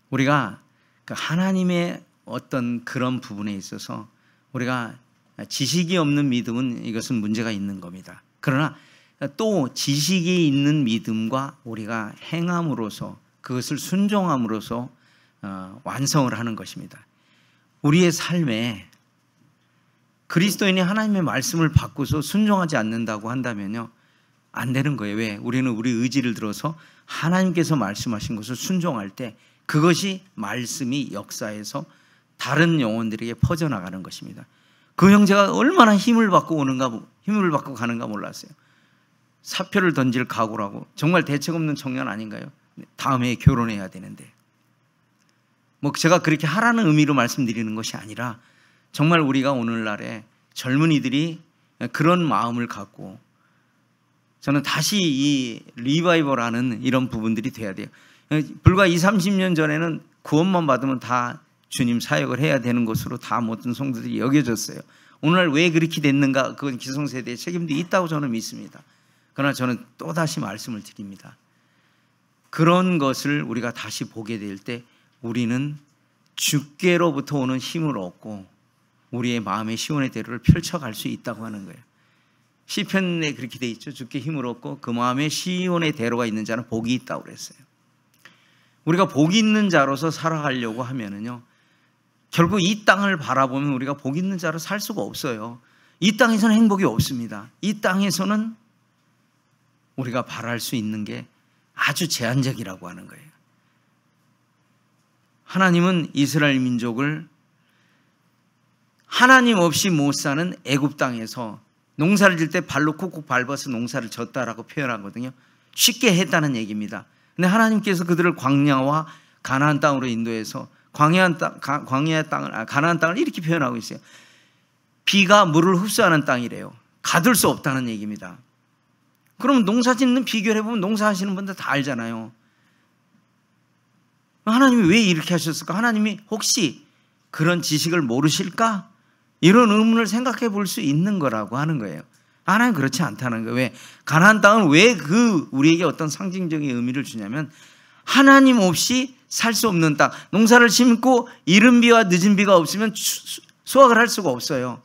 우리가 하나님의 어떤 그런 부분에 있어서 우리가 지식이 없는 믿음은 이것은 문제가 있는 겁니다. 그러나 또 지식이 있는 믿음과 우리가 행함으로써 그것을 순종함으로써 완성을 하는 것입니다. 우리의 삶에 그리스도인이 하나님의 말씀을 받고서 순종하지 않는다고 한다면요 안 되는 거예요. 왜? 우리는 우리 의지를 들어서 하나님께서 말씀하신 것을 순종할 때 그것이 말씀이 역사해서 다른 영혼들에게 퍼져나가는 것입니다. 그 형제가 얼마나 힘을 받고 가는가 몰랐어요. 사표를 던질 각오라고. 정말 대책 없는 청년 아닌가요? 다음에 결혼해야 되는데. 뭐 제가 그렇게 하라는 의미로 말씀드리는 것이 아니라 정말 우리가 오늘날에 젊은이들이 그런 마음을 갖고 저는 다시 이 리바이벌하는 이런 부분들이 돼야 돼요. 불과 20~30년 전에는 구원만 받으면 다 주님 사역을 해야 되는 것으로 다 모든 성도들이 여겨졌어요. 오늘날 왜 그렇게 됐는가? 그건 기성세대의 책임도 있다고 저는 믿습니다. 그러나 저는 또다시 말씀을 드립니다. 그런 것을 우리가 다시 보게 될 때 우리는 주께로부터 오는 힘을 얻고 우리의 마음의 시온의 대로를 펼쳐갈 수 있다고 하는 거예요. 시편에 그렇게 돼 있죠. 주께 힘을 얻고 그 마음에 시온의 대로가 있는 자는 복이 있다고 그랬어요. 우리가 복이 있는 자로서 살아가려고 하면은요 결국 이 땅을 바라보면 우리가 복 있는 자로 살 수가 없어요. 이 땅에서는 행복이 없습니다. 이 땅에서는 우리가 바랄 수 있는 게 아주 제한적이라고 하는 거예요. 하나님은 이스라엘 민족을 하나님 없이 못 사는 애굽 땅에서 농사를 질 때 발로 쿡쿡 밟아서 농사를 졌다라고 표현하거든요. 쉽게 했다는 얘기입니다. 근데 하나님께서 그들을 광야와 가나안 땅으로 인도해서 가나안 땅을 이렇게 표현하고 있어요. 비가 물을 흡수하는 땅이래요. 가둘 수 없다는 얘기입니다. 그러면 농사 짓는 비교를 해보면 농사하시는 분들 다 알잖아요. 하나님이 왜 이렇게 하셨을까? 하나님이 혹시 그런 지식을 모르실까? 이런 의문을 생각해 볼 수 있는 거라고 하는 거예요. 하나님 그렇지 않다는 거예요. 왜? 가나안 땅은 왜 우리에게 어떤 상징적인 의미를 주냐면 하나님 없이 살 수 없는 땅. 농사를 심고 이른 비와 늦은 비가 없으면 수확을 할 수가 없어요.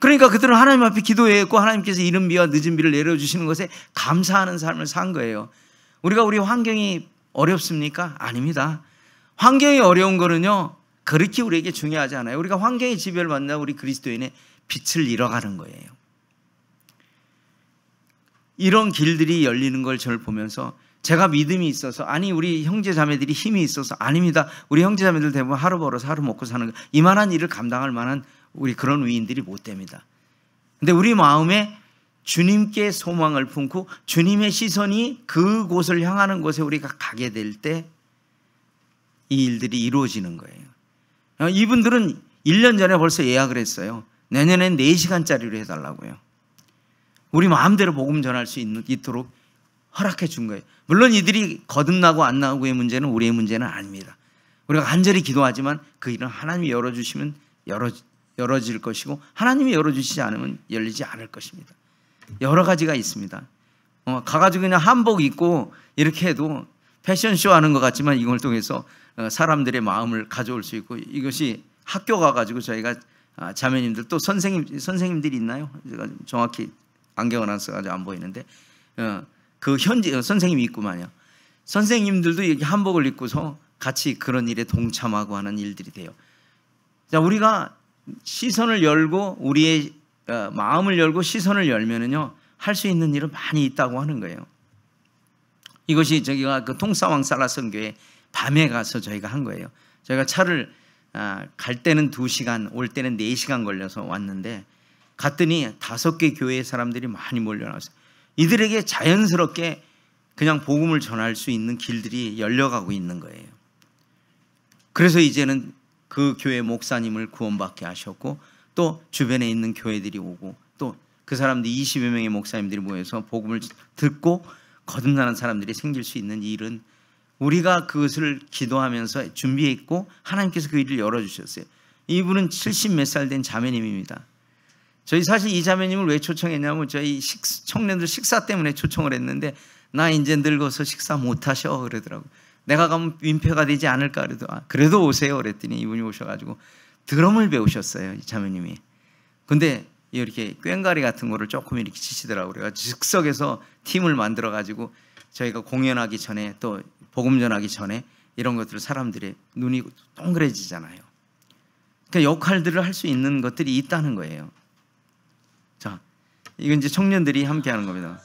그러니까 그들은 하나님 앞에 기도했고 하나님께서 이른 비와 늦은 비를 내려주시는 것에 감사하는 삶을 산 거예요. 우리 환경이 어렵습니까? 아닙니다. 환경이 어려운 거는요 그렇게 우리에게 중요하지 않아요. 우리가 환경의 지배를 받는다 우리 그리스도인의 빛을 잃어가는 거예요. 이런 길들이 열리는 걸 저를 보면서 제가 믿음이 있어서 아니 우리 형제자매들이 힘이 있어서 아닙니다. 우리 형제자매들 대부분 하루 벌어서 하루 먹고 사는 거 이만한 일을 감당할 만한 우리 그런 위인들이 못 됩니다. 근데 우리 마음에 주님께 소망을 품고 주님의 시선이 그곳을 향하는 곳에 우리가 가게 될 때 이 일들이 이루어지는 거예요. 이분들은 1년 전에 벌써 예약을 했어요. 내년엔 4시간짜리로 해달라고요. 우리 마음대로 복음 전할 수 있도록 허락해 준 거예요. 물론 이들이 거듭나고 안 나오고의 문제는 우리의 문제는 아닙니다. 우리가 간절히 기도하지만 그 일은 하나님이 열어주시면 열어질 것이고 하나님이 열어주시지 않으면 열리지 않을 것입니다. 여러 가지가 있습니다. 가가지고 그냥 한복 입고 이렇게 해도 패션쇼 하는 것 같지만 이걸 통해서 사람들의 마음을 가져올 수 있고, 이것이 학교 가가지고 저희가 자매님들 또 선생님들이 있나요? 제가 정확히 안경을 안 써가지고 안 보이는데 그 현지 선생님이 있구만요. 선생님들도 이렇게 한복을 입고서 같이 그런 일에 동참하고 하는 일들이 돼요. 자, 우리가 시선을 열고 우리의 마음을 열고 시선을 열면은요, 할 수 있는 일은 많이 있다고 하는 거예요. 이것이 저희가 그 통사왕살라 선교에 밤에 가서 저희가 한 거예요. 저희가 차를 갈 때는 2시간, 올 때는 4시간 걸려서 왔는데, 갔더니 5개 교회의 사람들이 많이 몰려나왔어요. 이들에게 자연스럽게 그냥 복음을 전할 수 있는 길들이 열려가고 있는 거예요. 그래서 이제는 그 교회 목사님을 구원받게 하셨고, 또 주변에 있는 교회들이 오고, 또 그 사람들 20여 명의 목사님들이 모여서 복음을 듣고 거듭나는 사람들이 생길 수 있는 일은 우리가 그것을 기도하면서 준비했고, 하나님께서 그 일을 열어주셨어요. 이분은 70몇 살 된 자매님입니다. 저희 사실 이 자매님을 왜 초청했냐면, 저희 청년들 식사 때문에 초청을 했는데, 나 이제 늙어서 식사 못하셔 그러더라고요. 내가 가면 민폐가 되지 않을까 그래도, 그래도 오세요 그랬더니 이분이 오셔가지고 드럼을 배우셨어요, 이 자매님이. 근데 이렇게 꽹과리 같은 거를 조금 이렇게 치시더라고요. 그래서 즉석에서 팀을 만들어가지고 저희가 공연하기 전에, 또 복음 전하기 전에 이런 것들을 사람들의 눈이 동그래지잖아요. 그러니까 역할들을 할 수 있는 것들이 있다는 거예요. 자, 이건 이제 청년들이 함께 하는 겁니다.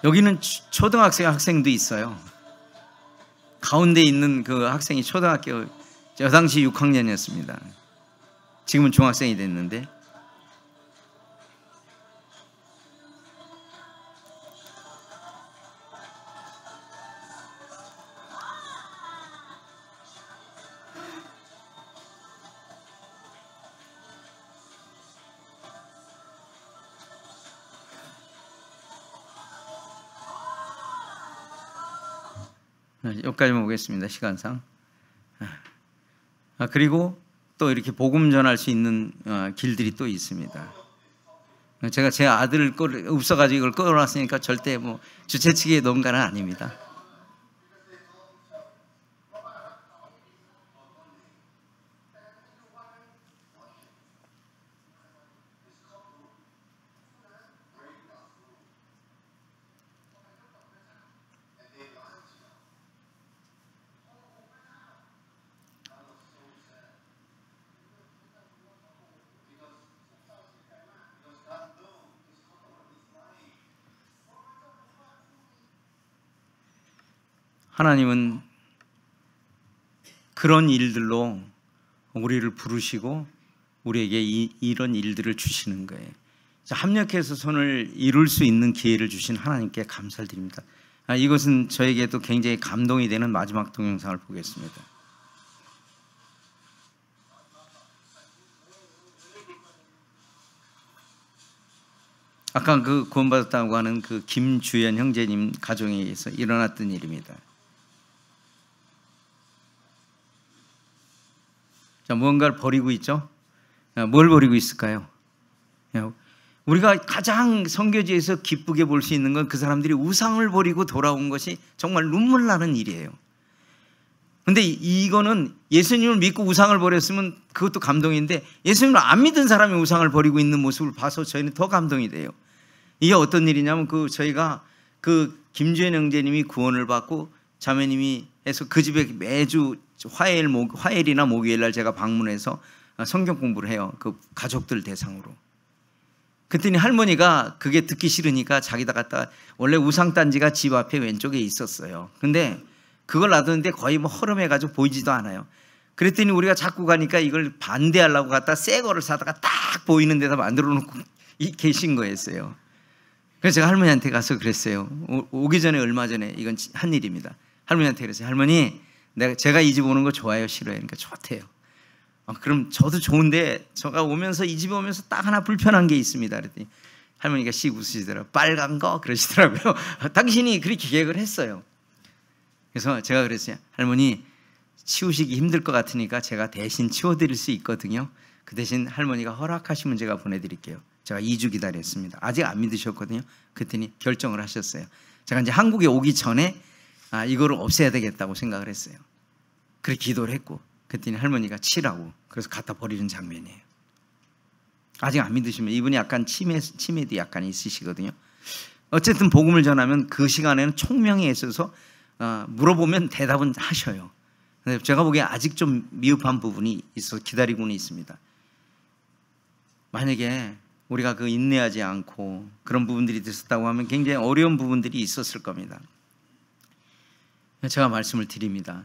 여기는 초등학생 학생도 있어요. 가운데 있는 그 학생이 초등학교, 저 당시 6학년이었습니다. 지금은 중학생이 됐는데, 여기까지만 보겠습니다, 시간상. 그리고 또 이렇게 복음 전할 수 있는 길들이 또 있습니다. 제가 제 아들을 없어가지고 이걸 끌어놨으니까 절대 뭐 주최 측의 농가는 아닙니다. 하나님은 그런 일들로 우리를 부르시고 우리에게 이런 일들을 주시는 거예요. 합력해서 손을 이룰 수 있는 기회를 주신 하나님께 감사를 드립니다. 이것은 저에게도 굉장히 감동이 되는 마지막 동영상을 보겠습니다. 아까 그 구원받았다고 하는 그 김주연 형제님 가정에 의해서 일어났던 일입니다. 자, 무언가를 버리고 있죠? 뭘 버리고 있을까요? 우리가 가장 선교지에서 기쁘게 볼 수 있는 건 그 사람들이 우상을 버리고 돌아온 것이 정말 눈물 나는 일이에요. 근데 이거는 예수님을 믿고 우상을 버렸으면 그것도 감동인데, 예수님을 안 믿은 사람이 우상을 버리고 있는 모습을 봐서 저희는 더 감동이 돼요. 이게 어떤 일이냐면, 저희가 그 김주현 형제님이 구원을 받고 자매님이 해서 그 집에 매주 화요일이나 목요일 날 제가 방문해서 성경 공부를 해요. 그 가족들 대상으로. 그랬더니 할머니가 그게 듣기 싫으니까 자기다 갖다, 원래 우상단지가 집 앞에 왼쪽에 있었어요. 근데 그걸 놔뒀는데 거의 뭐 허름해가지고 보이지도 않아요. 그랬더니 우리가 자꾸 가니까 이걸 반대하려고 갖다 새 거를 사다가 딱 보이는 데다 만들어 놓고 계신 거였어요. 그래서 제가 할머니한테 가서 그랬어요. 오기 전에, 얼마 전에 이건 한 일입니다. 할머니한테 그랬어요. 할머니, 제가 이 집 오는 거 좋아요, 싫어요? 그러니까 좋대요. 그럼 저도 좋은데 제가 오면서, 이 집에 오면서 딱 하나 불편한 게 있습니다. 그랬더니 할머니가 씩 웃으시더라고요. 빨간 거? 그러시더라고요. 당신이 그렇게 계획을 했어요. 그래서 제가 그랬어요. 할머니, 치우시기 힘들 것 같으니까 제가 대신 치워드릴 수 있거든요. 그 대신 할머니가 허락하시면 제가 보내드릴게요. 제가 2주 기다렸습니다. 아직 안 믿으셨거든요. 그랬더니 결정을 하셨어요. 제가 이제 한국에 오기 전에 이거를 없애야 되겠다고 생각을 했어요. 그렇게 기도를 했고, 그랬더니 할머니가 치라고, 그래서 갖다 버리는 장면이에요. 아직 안 믿으시면, 이분이 약간 치매도 약간 있으시거든요. 어쨌든 복음을 전하면 그 시간에는 총명에 있어서 물어보면 대답은 하셔요. 근데 제가 보기에 아직 좀 미흡한 부분이 있어 기다리고는 있습니다. 만약에 우리가 그 인내하지 않고 그런 부분들이 있었다고 하면 굉장히 어려운 부분들이 있었을 겁니다. 제가 말씀을 드립니다.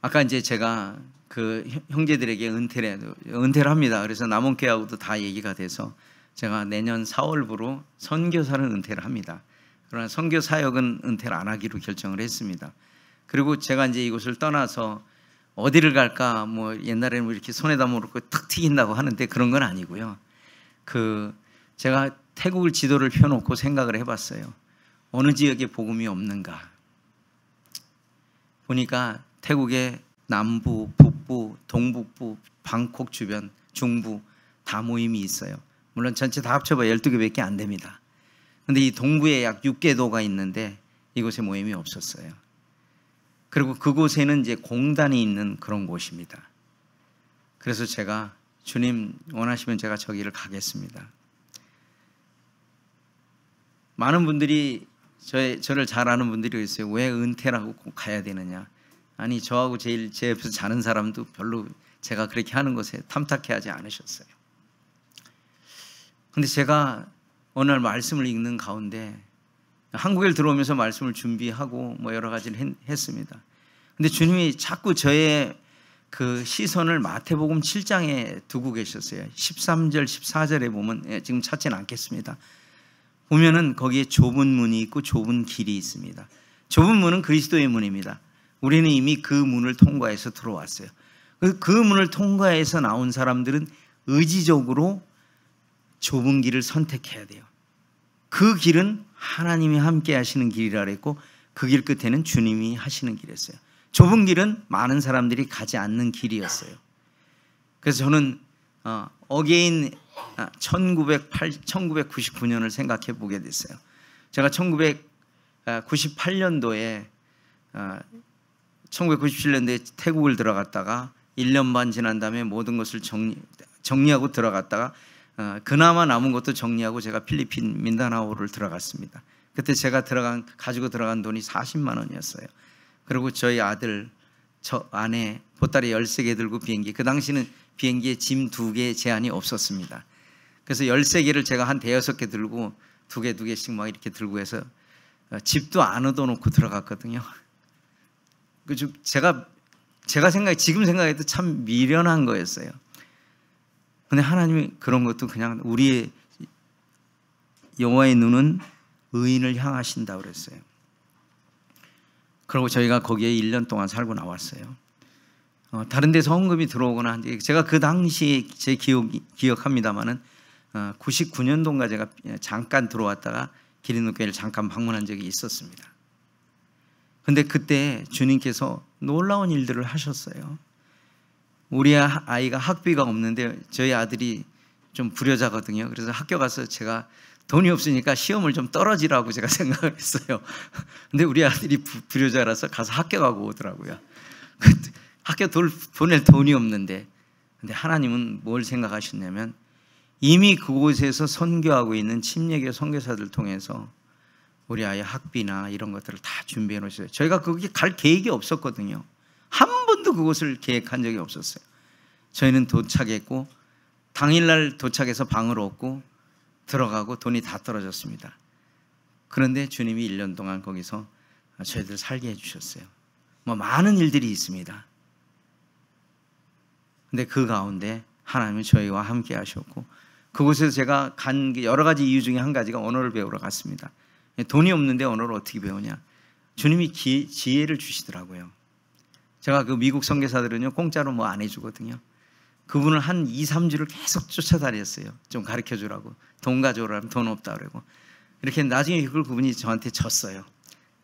아까 이제 제가 그 형제들에게 은퇴를 합니다. 그래서 남원교회하고도 다 얘기가 돼서 제가 내년 4월부로 선교사를 은퇴를 합니다. 그러나 선교 사역은 은퇴를 안 하기로 결정을 했습니다. 그리고 제가 이제 이곳을 떠나서 어디를 갈까, 뭐 옛날에는 뭐 이렇게 손에다 물고 탁 튀긴다고 하는데 그런 건 아니고요. 제가 태국을 지도를 펴놓고 생각을 해봤어요. 어느 지역에 복음이 없는가. 보니까 태국의 남부, 북부, 동북부, 방콕 주변, 중부 다 모임이 있어요. 물론 전체 다 합쳐봐야 12개밖에 안 됩니다. 근데 이 동부에 약 6개도가 있는데 이곳에 모임이 없었어요. 그리고 그곳에는 이제 공단이 있는 그런 곳입니다. 그래서 제가 주님 원하시면 제가 저기를 가겠습니다. 많은 분들이 저를 잘 아는 분들이 있어요. 왜 은퇴라고 꼭 가야 되느냐. 아니, 저하고 제일 제 옆에서 자는 사람도 별로 제가 그렇게 하는 것에 탐탁해 하지 않으셨어요. 근데 제가 어느 날 말씀을 읽는 가운데 한국에 들어오면서 말씀을 준비하고 뭐 여러 가지를 했습니다. 근데 주님이 자꾸 저의 그 시선을 마태복음 7장에 두고 계셨어요. 13절, 14절에 보면, 지금 찾지는 않겠습니다. 보면은 거기에 좁은 문이 있고 좁은 길이 있습니다. 좁은 문은 그리스도의 문입니다. 우리는 이미 그 문을 통과해서 들어왔어요. 그 문을 통과해서 나온 사람들은 의지적으로 좁은 길을 선택해야 돼요. 그 길은 하나님이 함께 하시는 길이라 그랬고 그 길 끝에는 주님이 하시는 길이었어요. 좁은 길은 많은 사람들이 가지 않는 길이었어요. 그래서 저는 어게인 1999년을 생각해 보게 됐어요. 제가 1998년도에 1997년도에 태국을 들어갔다가 1년 반 지난 다음에 모든 것을 정리하고 들어갔다가 그나마 남은 것도 정리하고 제가 필리핀 민다나오를 들어갔습니다. 그때 제가 가지고 들어간 돈이 40만 원이었어요. 그리고 저희 아들, 저 아내 보따리 13개 들고 비행기, 그 당시는 비행기에 짐 2개 제한이 없었습니다. 그래서 13개를 제가 한 5-6개 들고 2개씩 막 이렇게 들고 해서 집도 안 얻어놓고 들어갔거든요. 제가 지금 생각해도 참 미련한 거였어요. 근데 하나님이 그런 것도 그냥 우리의 여호와의 눈은 의인을 향하신다 그랬어요. 그리고 저희가 거기에 1년 동안 살고 나왔어요. 다른 데서 헌금이 들어오거나 한데 제가 그 당시에 제 기억합니다만은 99년도인가 제가 잠깐 들어왔다가 기린노교회를 잠깐 방문한 적이 있었습니다. 근데 그때 주님께서 놀라운 일들을 하셨어요. 우리 아이가 학비가 없는데 저희 아들이 좀 불효자거든요. 그래서 학교 가서 제가 돈이 없으니까 시험을 좀 떨어지라고 제가 생각을 했어요. 근데 우리 아들이 불효자라서 가서 학교 가고 오더라고요. 학교 보낼 돈이 없는데, 근데 하나님은 뭘 생각하셨냐면 이미 그곳에서 선교하고 있는 침례교 선교사들 통해서 우리 아이 학비나 이런 것들을 다 준비해 놓으셨어요. 저희가 거기 갈 계획이 없었거든요. 한 번도 그곳을 계획한 적이 없었어요. 저희는 도착했고 당일날 도착해서 방을 얻고 들어가고 돈이 다 떨어졌습니다. 그런데 주님이 1년 동안 거기서 저희들 살게 해주셨어요. 뭐 많은 일들이 있습니다. 근데 그 가운데 하나님은 저희와 함께 하셨고 그곳에서 제가 간 여러 가지 이유 중에 한 가지가 언어를 배우러 갔습니다. 돈이 없는데 언어를 어떻게 배우냐. 주님이 지혜를 주시더라고요. 제가 그 미국 선교사들은요 공짜로 뭐 안 해주거든요. 그분을 한 2-3주를 계속 쫓아다녔어요. 좀 가르쳐주라고. 돈 가져오라면 돈 없다 그러고. 이렇게 나중에 그걸 그분이 저한테 줬어요.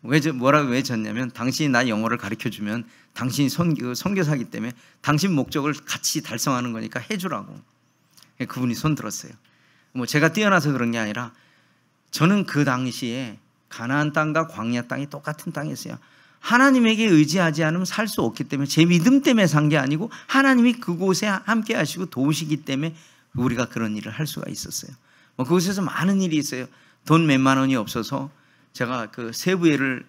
왜 졌냐면 당신이 나 영어를 가르쳐주면 당신이 선교사기 때문에 당신 목적을 같이 달성하는 거니까 해주라고. 그분이 손 들었어요. 뭐 제가 뛰어나서 그런 게 아니라 저는 그 당시에 가나안 땅과 광야 땅이 똑같은 땅이었어요. 하나님에게 의지하지 않으면 살 수 없기 때문에 제 믿음 때문에 산 게 아니고 하나님이 그곳에 함께 하시고 도우시기 때문에 우리가 그런 일을 할 수가 있었어요. 뭐 그곳에서 많은 일이 있어요. 돈 몇만 원이 없어서 제가 그 세부회를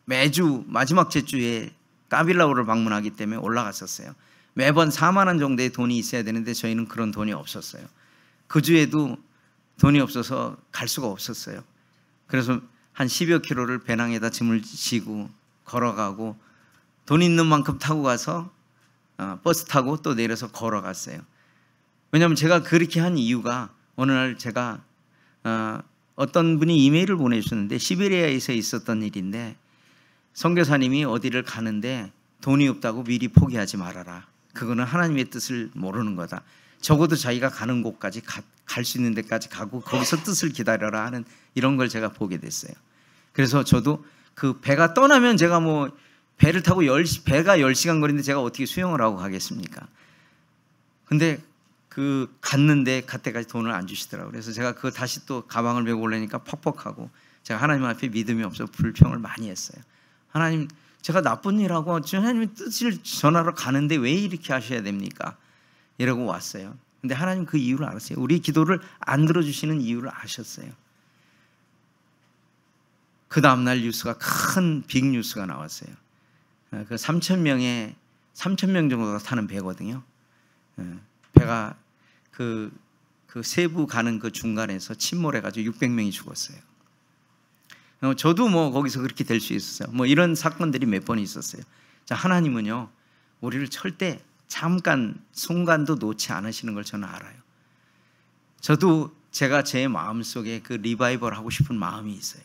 매주 마지막 제주에 까빌라우를 방문하기 때문에 올라갔었어요. 매번 4만 원 정도의 돈이 있어야 되는데 저희는 그런 돈이 없었어요. 그 주에도 돈이 없어서 갈 수가 없었어요. 그래서 한 10여 킬로를 배낭에다 짐을 지고 걸어가고 돈 있는 만큼 타고 가서 버스 타고 또 내려서 걸어갔어요. 왜냐하면 제가 그렇게 한 이유가 어느 날 제가 어떤 분이 이메일을 보내주셨는데 시베리아에서 있었던 일인데 선교사님이 어디를 가는데 돈이 없다고 미리 포기하지 말아라. 그거는 하나님의 뜻을 모르는 거다. 적어도 자기가 가는 곳까지 갈 수 있는 데까지 가고 거기서 뜻을 기다려라 하는 이런 걸 제가 보게 됐어요. 그래서 저도 그 배가 떠나면 제가 뭐 배를 타고 배가 10시간 거리인데 제가 어떻게 수영을 하고 가겠습니까? 근데 그 갔는데 갈 때까지 돈을 안 주시더라고요. 그래서 제가 그거 다시 또 가방을 메고 올라니까 퍽퍽하고 제가 하나님 앞에 믿음이 없어서 불평을 많이 했어요. 하나님, 제가 나쁜 일하고 하나님의 뜻을 전하러 가는데 왜 이렇게 하셔야 됩니까? 이러고 왔어요. 근데 하나님 그 이유를 알았어요. 우리 기도를 안 들어주시는 이유를 아셨어요. 그 다음날 뉴스가 큰 빅뉴스가 나왔어요. 그 3,000명 정도가 타는 배거든요. 배가 그 세부 가는 그 중간에서 침몰해가지고 600명이 죽었어요. 저도 뭐 거기서 그렇게 될 수 있었어요. 뭐 이런 사건들이 몇 번 있었어요. 자, 하나님은요, 우리를 절대 잠깐 순간도 놓지 않으시는 걸 저는 알아요. 저도 제가 제 마음속에 그 리바이벌 하고 싶은 마음이 있어요.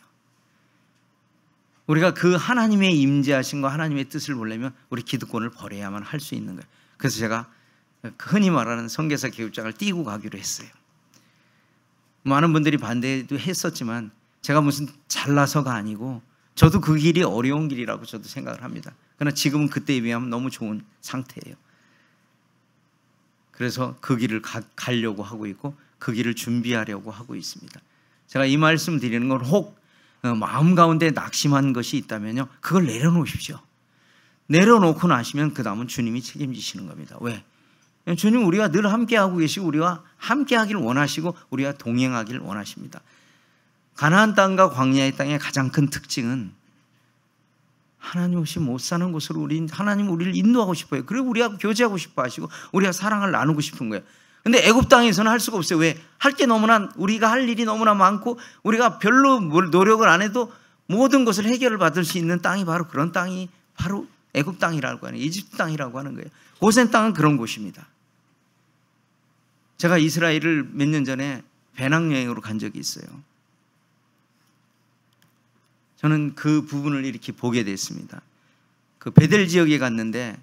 우리가 그 하나님의 임재하심과 하나님의 뜻을 보려면 우리 기득권을 버려야만 할 수 있는 거예요. 그래서 제가 흔히 말하는 선교사 교육장을 띄고 가기로 했어요. 많은 분들이 반대도 했었지만 제가 무슨 잘나서가 아니고 저도 그 길이 어려운 길이라고 저도 생각을 합니다. 그러나 지금은 그때에 비하면 너무 좋은 상태예요. 그래서 그 길을 가려고 하고 있고 그 길을 준비하려고 하고 있습니다. 제가 이 말씀 드리는 건 혹 마음 가운데 낙심한 것이 있다면요, 그걸 내려놓으십시오. 내려놓고 나시면 그 다음은 주님이 책임지시는 겁니다. 왜? 주님 우리가 늘 함께하고 계시고 우리와 함께하기를 원하시고 우리와 동행하기를 원하십니다. 가나안 땅과 광야의 땅의 가장 큰 특징은 하나님 없이 못 사는 곳으로 하나님 우리를 인도하고 싶어요. 그리고 우리하고 교제하고 싶어 하시고 우리가 사랑을 나누고 싶은 거예요. 근데 애굽 땅에서는 할 수가 없어요. 왜? 할 게 너무나, 우리가 할 일이 너무나 많고 우리가 별로 노력을 안 해도 모든 것을 해결을 받을 수 있는 땅이 바로 그런 땅이 바로 애굽 땅이라고 하는, 이집트 땅이라고 하는 거예요. 고센 땅은 그런 곳입니다. 제가 이스라엘을 몇 년 전에 배낭여행으로 간 적이 있어요. 저는 그 부분을 이렇게 보게 됐습니다. 그 베델 지역에 갔는데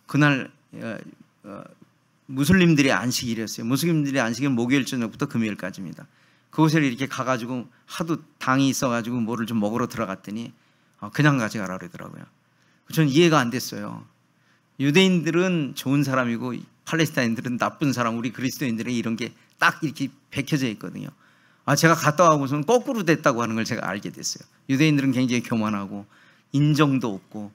그날 무슬림들의 안식일이었어요. 무슬림들의 안식일은 목요일 저녁부터 금요일까지입니다. 그곳에 이렇게 가가지고 하도 당이 있어가지고 뭐를 좀 먹으러 들어갔더니 그냥 가져가라 그러더라고요. 저는 이해가 안 됐어요. 유대인들은 좋은 사람이고 팔레스타인들은 나쁜 사람, 우리 그리스도인들은 이런 게 딱 이렇게 베껴져 있거든요. 제가 갔다 와고서는 거꾸로 됐다고 하는 걸 제가 알게 됐어요. 유대인들은 굉장히 교만하고 인정도 없고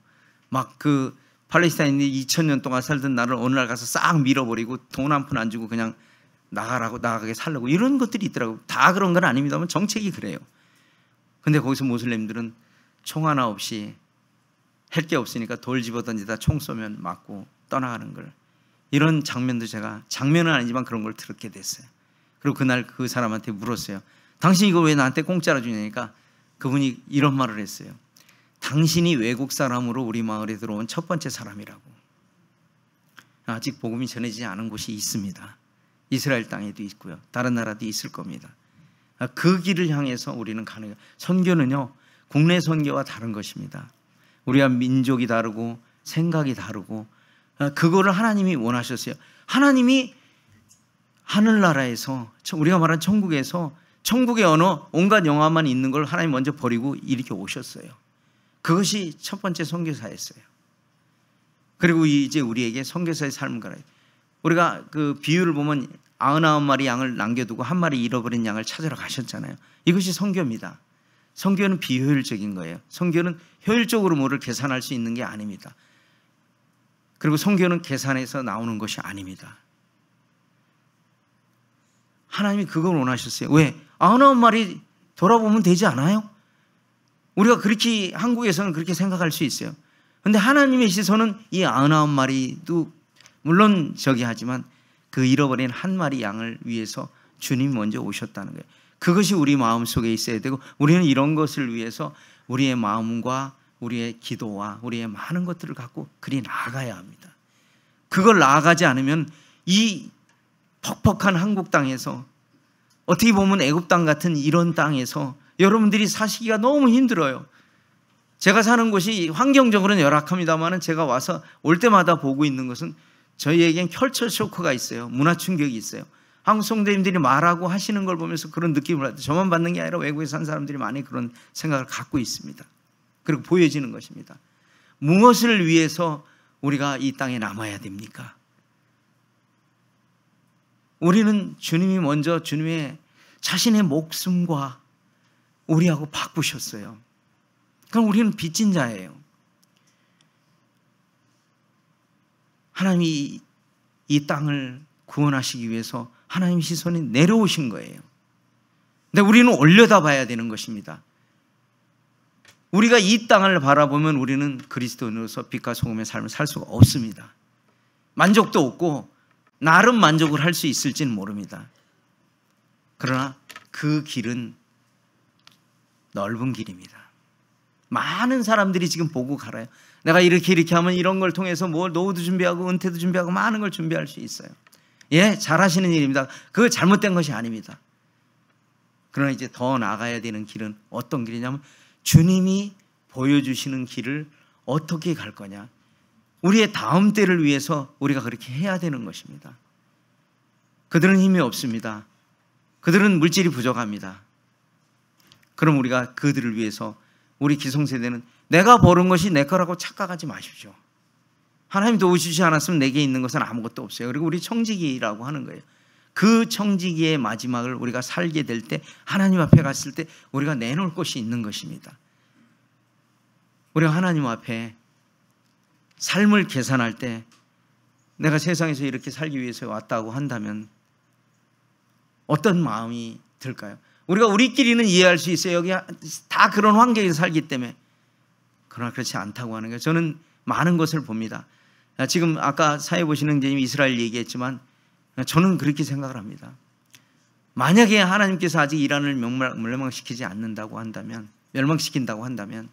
막 그 팔레스타인이 2000년 동안 살던 나를 어느 날 가서 싹 밀어버리고 돈 한 푼 안 주고 그냥 나가게 살려고 이런 것들이 있더라고요. 다 그런 건 아닙니다만 정책이 그래요. 근데 거기서 모슬렘들은 총 하나 없이 할 게 없으니까 돌 집어던지다 총 쏘면 맞고 떠나가는 걸, 이런 장면도 제가, 장면은 아니지만 그런 걸 들었게 됐어요. 그리고 그날 그 사람한테 물었어요. 당신 이거 왜 나한테 공짜로 주냐니까 그분이 이런 말을 했어요. 당신이 외국 사람으로 우리 마을에 들어온 첫 번째 사람이라고. 아직 복음이 전해지지 않은 곳이 있습니다. 이스라엘 땅에도 있고요. 다른 나라도 있을 겁니다. 그 길을 향해서 우리는 가는 거예요. 선교는요, 국내 선교와 다른 것입니다. 우리가 민족이 다르고 생각이 다르고 그거를 하나님이 원하셨어요. 하나님이 하늘나라에서, 우리가 말한 천국에서 천국의 언어, 온갖 영화만 있는 걸 하나님 먼저 버리고 이렇게 오셨어요. 그것이 첫 번째 선교사였어요. 그리고 이제 우리에게 선교사의 삶을 가라. 우리가 그 비유를 보면 99마리 양을 남겨두고 한 마리 잃어버린 양을 찾으러 가셨잖아요. 이것이 선교입니다. 선교는 비효율적인 거예요. 선교는 효율적으로 뭐를 계산할 수 있는 게 아닙니다. 그리고 선교는 계산해서 나오는 것이 아닙니다. 하나님이 그걸 원하셨어요. 왜? 99마리 돌아보면 되지 않아요? 우리가 그렇게 한국에서는 그렇게 생각할 수 있어요. 그런데 하나님의 시선은 이 99마리도 물론 하지만 그 잃어버린 한 마리 양을 위해서 주님이 먼저 오셨다는 거예요. 그것이 우리 마음속에 있어야 되고, 우리는 이런 것을 위해서 우리의 마음과 우리의 기도와 우리의 많은 것들을 갖고 그리 나아가야 합니다. 그걸 나아가지 않으면 이 퍽퍽한 한국 땅에서, 어떻게 보면 애굽 땅 같은 이런 땅에서 여러분들이 사시기가 너무 힘들어요. 제가 사는 곳이 환경적으로는 열악합니다만 제가 와서 올 때마다 보고 있는 것은 저희에겐 컬처 쇼크가 있어요. 문화 충격이 있어요. 한국 성도님들이 말하고 하시는 걸 보면서 그런 느낌을 받아요. 저만 받는 게 아니라 외국에 산 사람들이 많이 그런 생각을 갖고 있습니다. 그리고 보여지는 것입니다. 무엇을 위해서 우리가 이 땅에 남아야 됩니까? 우리는 주님이 먼저 주님의 자신의 목숨과 우리하고 바꾸셨어요. 그럼 우리는 빚진 자예요. 하나님이 이 땅을 구원하시기 위해서 하나님 시선이 내려오신 거예요. 근데 우리는 올려다봐야 되는 것입니다. 우리가 이 땅을 바라보면 우리는 그리스도인으로서 빛과 소금의 삶을 살 수가 없습니다. 만족도 없고 나름 만족을 할 수 있을지는 모릅니다. 그러나 그 길은 넓은 길입니다. 많은 사람들이 지금 보고 갈아요. 내가 이렇게 하면 이런 걸 통해서 뭘 노후도 준비하고 은퇴도 준비하고 많은 걸 준비할 수 있어요. 예, 잘하시는 일입니다. 그거 잘못된 것이 아닙니다. 그러나 이제 더 나가야 되는 길은 어떤 길이냐면, 주님이 보여주시는 길을 어떻게 갈 거냐, 우리의 다음 때를 위해서 우리가 그렇게 해야 되는 것입니다. 그들은 힘이 없습니다. 그들은 물질이 부족합니다. 그럼 우리가 그들을 위해서, 우리 기성세대는 내가 버는 것이 내 거라고 착각하지 마십시오. 하나님 도우시지 않았으면 내게 있는 것은 아무것도 없어요. 그리고 우리 청지기라고 하는 거예요. 그 청지기의 마지막을 우리가 살게 될 때, 하나님 앞에 갔을 때 우리가 내놓을 것이 있는 것입니다. 우리가 하나님 앞에 삶을 계산할 때, 내가 세상에서 이렇게 살기 위해서 왔다고 한다면 어떤 마음이 들까요? 우리가 우리끼리는 이해할 수 있어요. 여기 다 그런 환경에서 살기 때문에. 그러나 그렇지 않다고 하는 거예요. 저는 많은 것을 봅니다. 지금 아까 사회 보시는 님 이스라엘 얘기했지만 저는 그렇게 생각을 합니다. 만약에 하나님께서 아직 이란을 멸망시키지 않는다고 한다면, 멸망시킨다고 한다면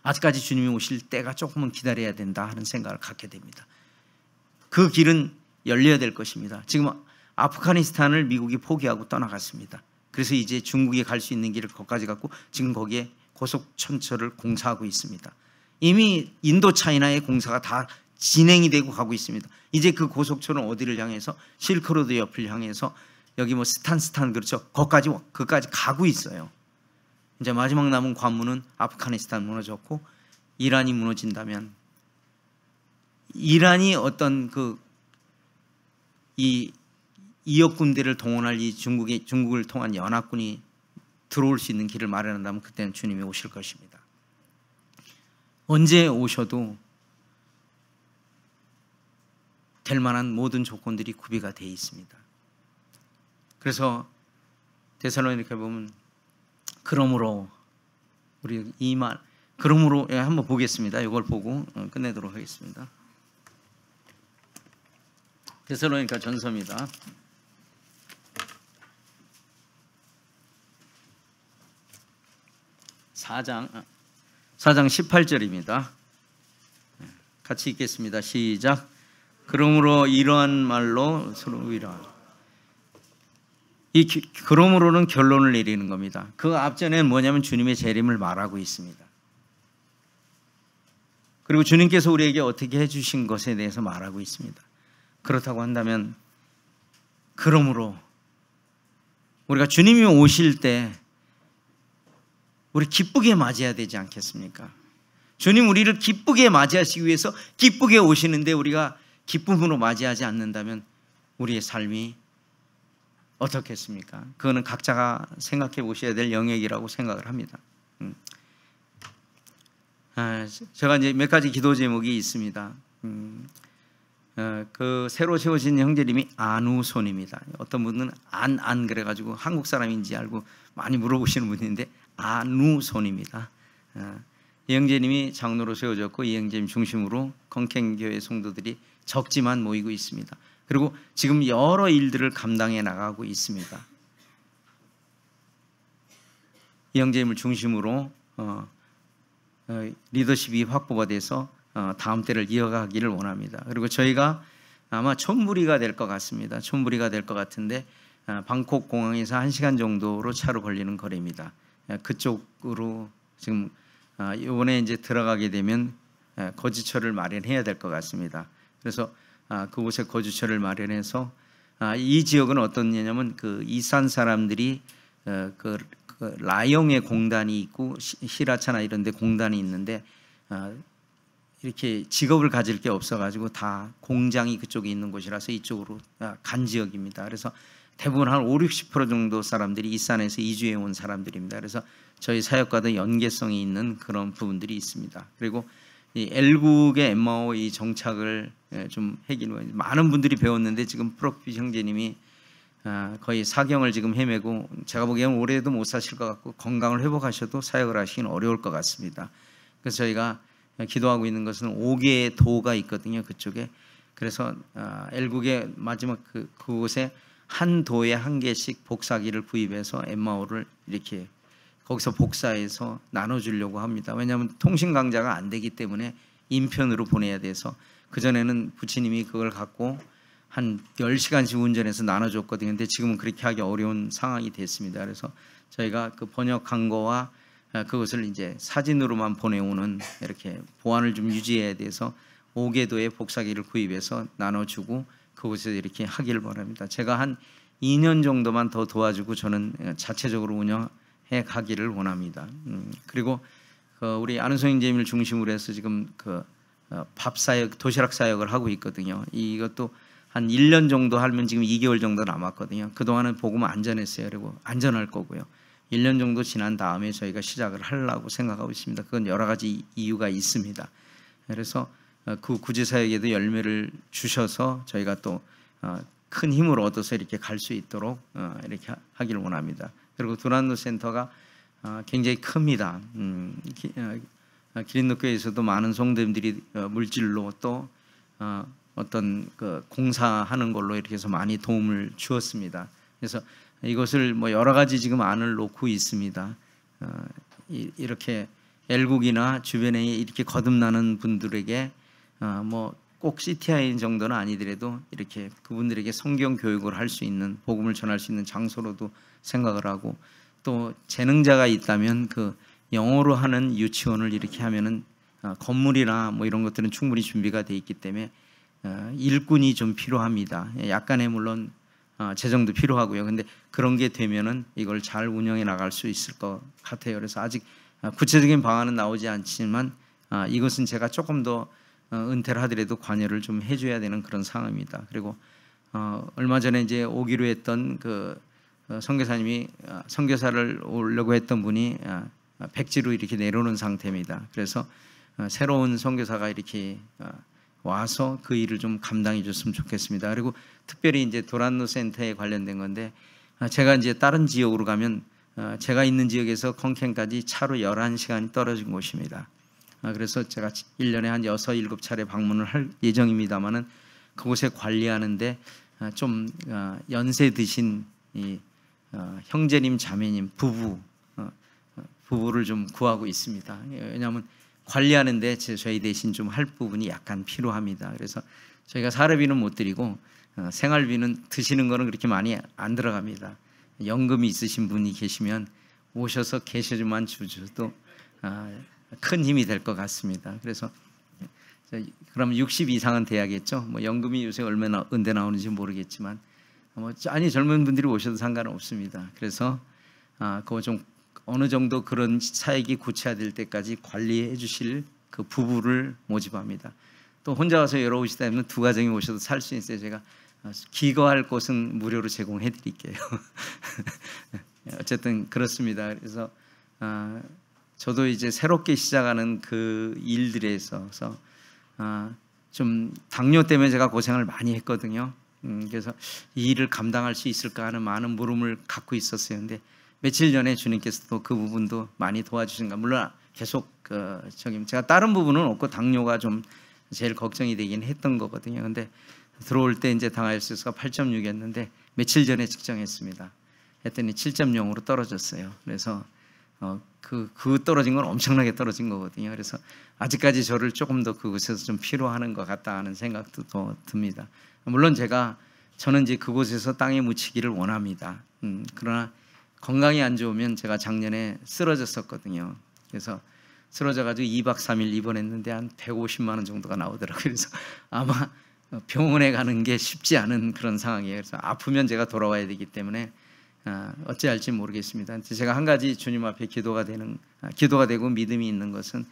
아직까지 주님이 오실 때가 조금은 기다려야 된다 하는 생각을 갖게 됩니다. 그 길은 열려야 될 것입니다. 지금 아프가니스탄을 미국이 포기하고 떠나갔습니다. 그래서 이제 중국에 갈 수 있는 길을 거기까지 갔고 지금 거기에 고속천철을 공사하고 있습니다. 이미 인도 차이나의 공사가 다 진행이 되고 가고 있습니다. 이제 그 고속철은 어디를 향해서, 실크로드 옆을 향해서, 여기 뭐 스탄 그렇죠, 거기까지 가고 있어요. 이제 마지막 남은 관문은 아프가니스탄 무너졌고, 이란이 무너진다면, 이란이 어떤 이 2억 군대를 동원할 이 중국을 통한 연합군이 들어올 수 있는 길을 마련한다면 그때는 주님이 오실 것입니다. 언제 오셔도 될 만한 모든 조건들이 구비가 되어 있습니다. 그래서 데살로니가에 보면, 그러므로 우리 이 말, 그러므로 한번 보겠습니다. 이걸 보고 끝내도록 하겠습니다. 데살로니가 전서입니다. 4장 18절입니다. 같이 읽겠습니다. 시작. 그러므로 이러한 말로 서로 위로하라. 이 그러므로는 결론을 내리는 겁니다. 그 앞전에는 뭐냐면 주님의 재림을 말하고 있습니다. 그리고 주님께서 우리에게 어떻게 해주신 것에 대해서 말하고 있습니다. 그렇다고 한다면, 그러므로 우리가 주님이 오실 때 우리 기쁘게 맞이해야 되지 않겠습니까? 주님 우리를 기쁘게 맞이하시기 위해서 기쁘게 오시는데 우리가 기쁨으로 맞이하지 않는다면 우리의 삶이 어떻겠습니까? 그거는 각자가 생각해 보셔야 될 영역이라고 생각을 합니다. 제가 이제 몇 가지 기도 제목이 있습니다. 그 새로 세워진 형제님이 안우손입니다. 어떤 분은 안 그래가지고 한국 사람인지 알고 많이 물어보시는 분인데 안우손입니다. 이 형제님이 장로로 세워졌고 이 형제님 중심으로 건캔교회 성도들이 적지만 모이고 있습니다. 그리고 지금 여러 일들을 감당해 나가고 있습니다. 이 형제님을 중심으로 리더십이 확보가 돼서 다음 때를 이어가기를 원합니다. 그리고 저희가 아마 촌부리가 될 것 같습니다. 촌부리가 될 것 같은데 방콕 공항에서 1시간 정도로 차로 걸리는 거리입니다. 그쪽으로 지금 이번에 이제 들어가게 되면 거주처를 마련해야 될 것 같습니다. 그래서 그곳에 거주처를 마련해서 이 지역은 어떤 예냐면 그 이산 사람들이 그 라용의 공단이 있고 히라차나 이런 데 공단이 있는데 이렇게 직업을 가질 게 없어가지고 다 공장이 그쪽에 있는 곳이라서 이쪽으로 간 지역입니다. 그래서 대부분 한 50-60% 정도 사람들이 이산에서 이주해 온 사람들입니다. 그래서 저희 사역과도 연계성이 있는 그런 부분들이 있습니다. 그리고 이 L국의 엠마오 이 정착을 좀 하기로 많은 분들이 배웠는데 지금 프로피 형제님이 거의 사경을 지금 헤매고 제가 보기에는 올해도 못 사실 것 같고 건강을 회복하셔도 사역을 하시긴 어려울 것 같습니다. 그래서 저희가 기도하고 있는 것은 5개의 도가 있거든요. 그쪽에. 그래서 L국의 마지막 그곳에 한 도에 한 개씩 복사기를 구입해서 엠마오를 이렇게 거기서 복사해서 나눠주려고 합니다. 왜냐하면 통신 강자가 안 되기 때문에 인편으로 보내야 돼서 그전에는 부치님이 그걸 갖고 한 10시간씩 운전해서 나눠줬거든요. 근데 지금은 그렇게 하기 어려운 상황이 됐습니다. 그래서 저희가 그 번역한 거와 그것을 이제 사진으로만 보내오는 이렇게 보안을 좀 유지해야 돼서 5개도의 복사기를 구입해서 나눠주고 그곳에서 이렇게 하기를 바랍니다. 제가 한 2년 정도만 더 도와주고 저는 자체적으로 운영해 가기를 원합니다. 그리고 우리 안은성 형제님을 중심으로 해서 지금 밥 사역, 도시락 사역을 하고 있거든요. 이것도 한 1년 정도 하면 지금 2개월 정도 남았거든요. 그동안은 복음은 안전했어요. 그리고 안전할 거고요. 1년 정도 지난 다음에 저희가 시작을 하려고 생각하고 있습니다. 그건 여러 가지 이유가 있습니다. 그래서 그 구제사역에도 열매를 주셔서 저희가 또 큰 힘을 얻어서 이렇게 갈 수 있도록 이렇게 하기를 원합니다. 그리고 두란노 센터가 굉장히 큽니다. 기린노 교회에서도 많은 성도님들이 물질로 또 어떤 공사하는 걸로 이렇게 해서 많이 도움을 주었습니다. 그래서 이것을 뭐 여러 가지 지금 안을 놓고 있습니다. 이렇게 L국이나 주변에 이렇게 거듭나는 분들에게 뭐 꼭 CTI 정도는 아니더라도 이렇게 그분들에게 성경 교육을 할 수 있는 복음을 전할 수 있는 장소로도 생각을 하고 또 재능자가 있다면 그 영어로 하는 유치원을 이렇게 하면은 건물이나 뭐 이런 것들은 충분히 준비가 돼 있기 때문에 일꾼이 좀 필요합니다. 약간의 물론 재정도 필요하고요. 근데 그런 게 되면은 이걸 잘 운영해 나갈 수 있을 것 같아요. 그래서 아직 구체적인 방안은 나오지 않지만 이것은 제가 조금 더 은퇴를 하더라도 관여를 좀 해줘야 되는 그런 상황입니다. 그리고 얼마 전에 이제 오기로 했던 그 선교사님이 선교사를 오려고 했던 분이 백지로 이렇게 내려오는 상태입니다. 그래서 새로운 선교사가 이렇게 와서 그 일을 좀 감당해 줬으면 좋겠습니다. 그리고 특별히 이제 도란노 센터에 관련된 건데 제가 이제 다른 지역으로 가면 제가 있는 지역에서 컨켄까지 차로 11시간이 떨어진 곳입니다. 그래서 제가 1년에 한 6, 7차례 방문을 할 예정입니다만은 그곳에 관리하는데 좀 연세 드신 이 형제님, 자매님, 부부를 좀 구하고 있습니다. 왜냐하면 관리하는데 저희 대신 좀 할 부분이 약간 필요합니다. 그래서 저희가 사례비는 못 드리고 생활비는 드시는 거는 그렇게 많이 안 들어갑니다. 연금이 있으신 분이 계시면 오셔서 계셔주만 주셔도 큰 힘이 될 것 같습니다. 그래서 그럼 60 이상은 돼야겠죠. 뭐 연금이 요새 얼마나 은대 나오는지 모르겠지만 아니 젊은 분들이 오셔도 상관은 없습니다. 그래서 그거 좀 어느 정도 그런 사역이 구체화될 때까지 관리해 주실 그 부부를 모집합니다. 또 혼자 와서 여러 오시다 보면 두 가정이 오셔도 살 수 있어요. 제가 기거할 곳은 무료로 제공해 드릴게요. 어쨌든 그렇습니다. 그래서 저도 이제 새롭게 시작하는 그 일들에 있어서 좀 당뇨 때문에 제가 고생을 많이 했거든요. 그래서 이 일을 감당할 수 있을까 하는 많은 물음을 갖고 있었어요. 근데 며칠 전에 주님께서도 그 부분도 많이 도와주신가. 물론 계속 제가 다른 부분은 없고 당뇨가 좀 제일 걱정이 되긴 했던 거거든요. 근데 들어올 때 이제 당화혈수가 8.6이었는데 며칠 전에 측정했습니다. 했더니 7.0으로 떨어졌어요. 그래서 그 떨어진 건 엄청나게 떨어진 거거든요. 그래서 아직까지 저를 조금 더 그곳에서 좀 필요하는 것 같다 하는 생각도 더 듭니다. 물론 저는 이제 그곳에서 땅에 묻히기를 원합니다. 그러나 건강이 안 좋으면 제가 작년에 쓰러졌었거든요. 그래서 쓰러져가지고 2박 3일 입원했는데 한 150만 원 정도가 나오더라고요. 그래서 아마 병원에 가는 게 쉽지 않은 그런 상황이에요. 그래서 아프면 제가 돌아와야 되기 때문에 어찌할지 모르겠습니다. 제가 한 가지 주님 앞에 기도가 되고 믿음이 있는 것은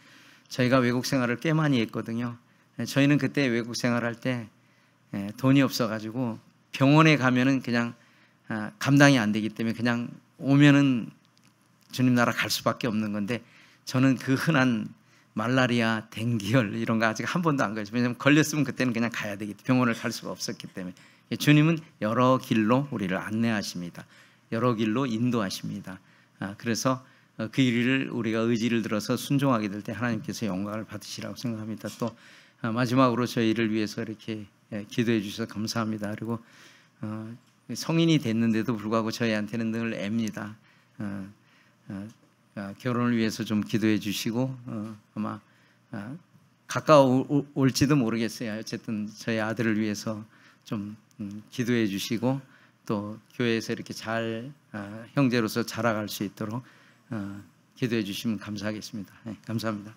저희가 외국 생활을 꽤 많이 했거든요. 저희는 그때 외국 생활할 때 돈이 없어가지고 병원에 가면은 그냥 감당이 안 되기 때문에 그냥 오면은 주님 나라 갈 수밖에 없는 건데 저는 그 흔한 말라리아, 댕기열 이런 거 아직 한 번도 안 걸렸어요. 왜냐하면 걸렸으면 그때는 그냥 가야 되기 때문에 병원을 갈 수가 없었기 때문에 주님은 여러 길로 우리를 안내하십니다. 여러 길로 인도하십니다. 그래서 그 일을 우리가 의지를 들어서 순종하게 될 때 하나님께서 영광을 받으시라고 생각합니다. 또 마지막으로 저희를 위해서 이렇게 기도해 주셔서 감사합니다. 그리고 성인이 됐는데도 불구하고 저희한테는 늘 애입니다. 결혼을 위해서 좀 기도해 주시고 아마 가까울지도 모르겠어요. 어쨌든 저희 아들을 위해서 좀 기도해 주시고 또 교회에서 이렇게 잘 형제로서 자라갈 수 있도록 기도해 주시면 감사하겠습니다. 네, 감사합니다.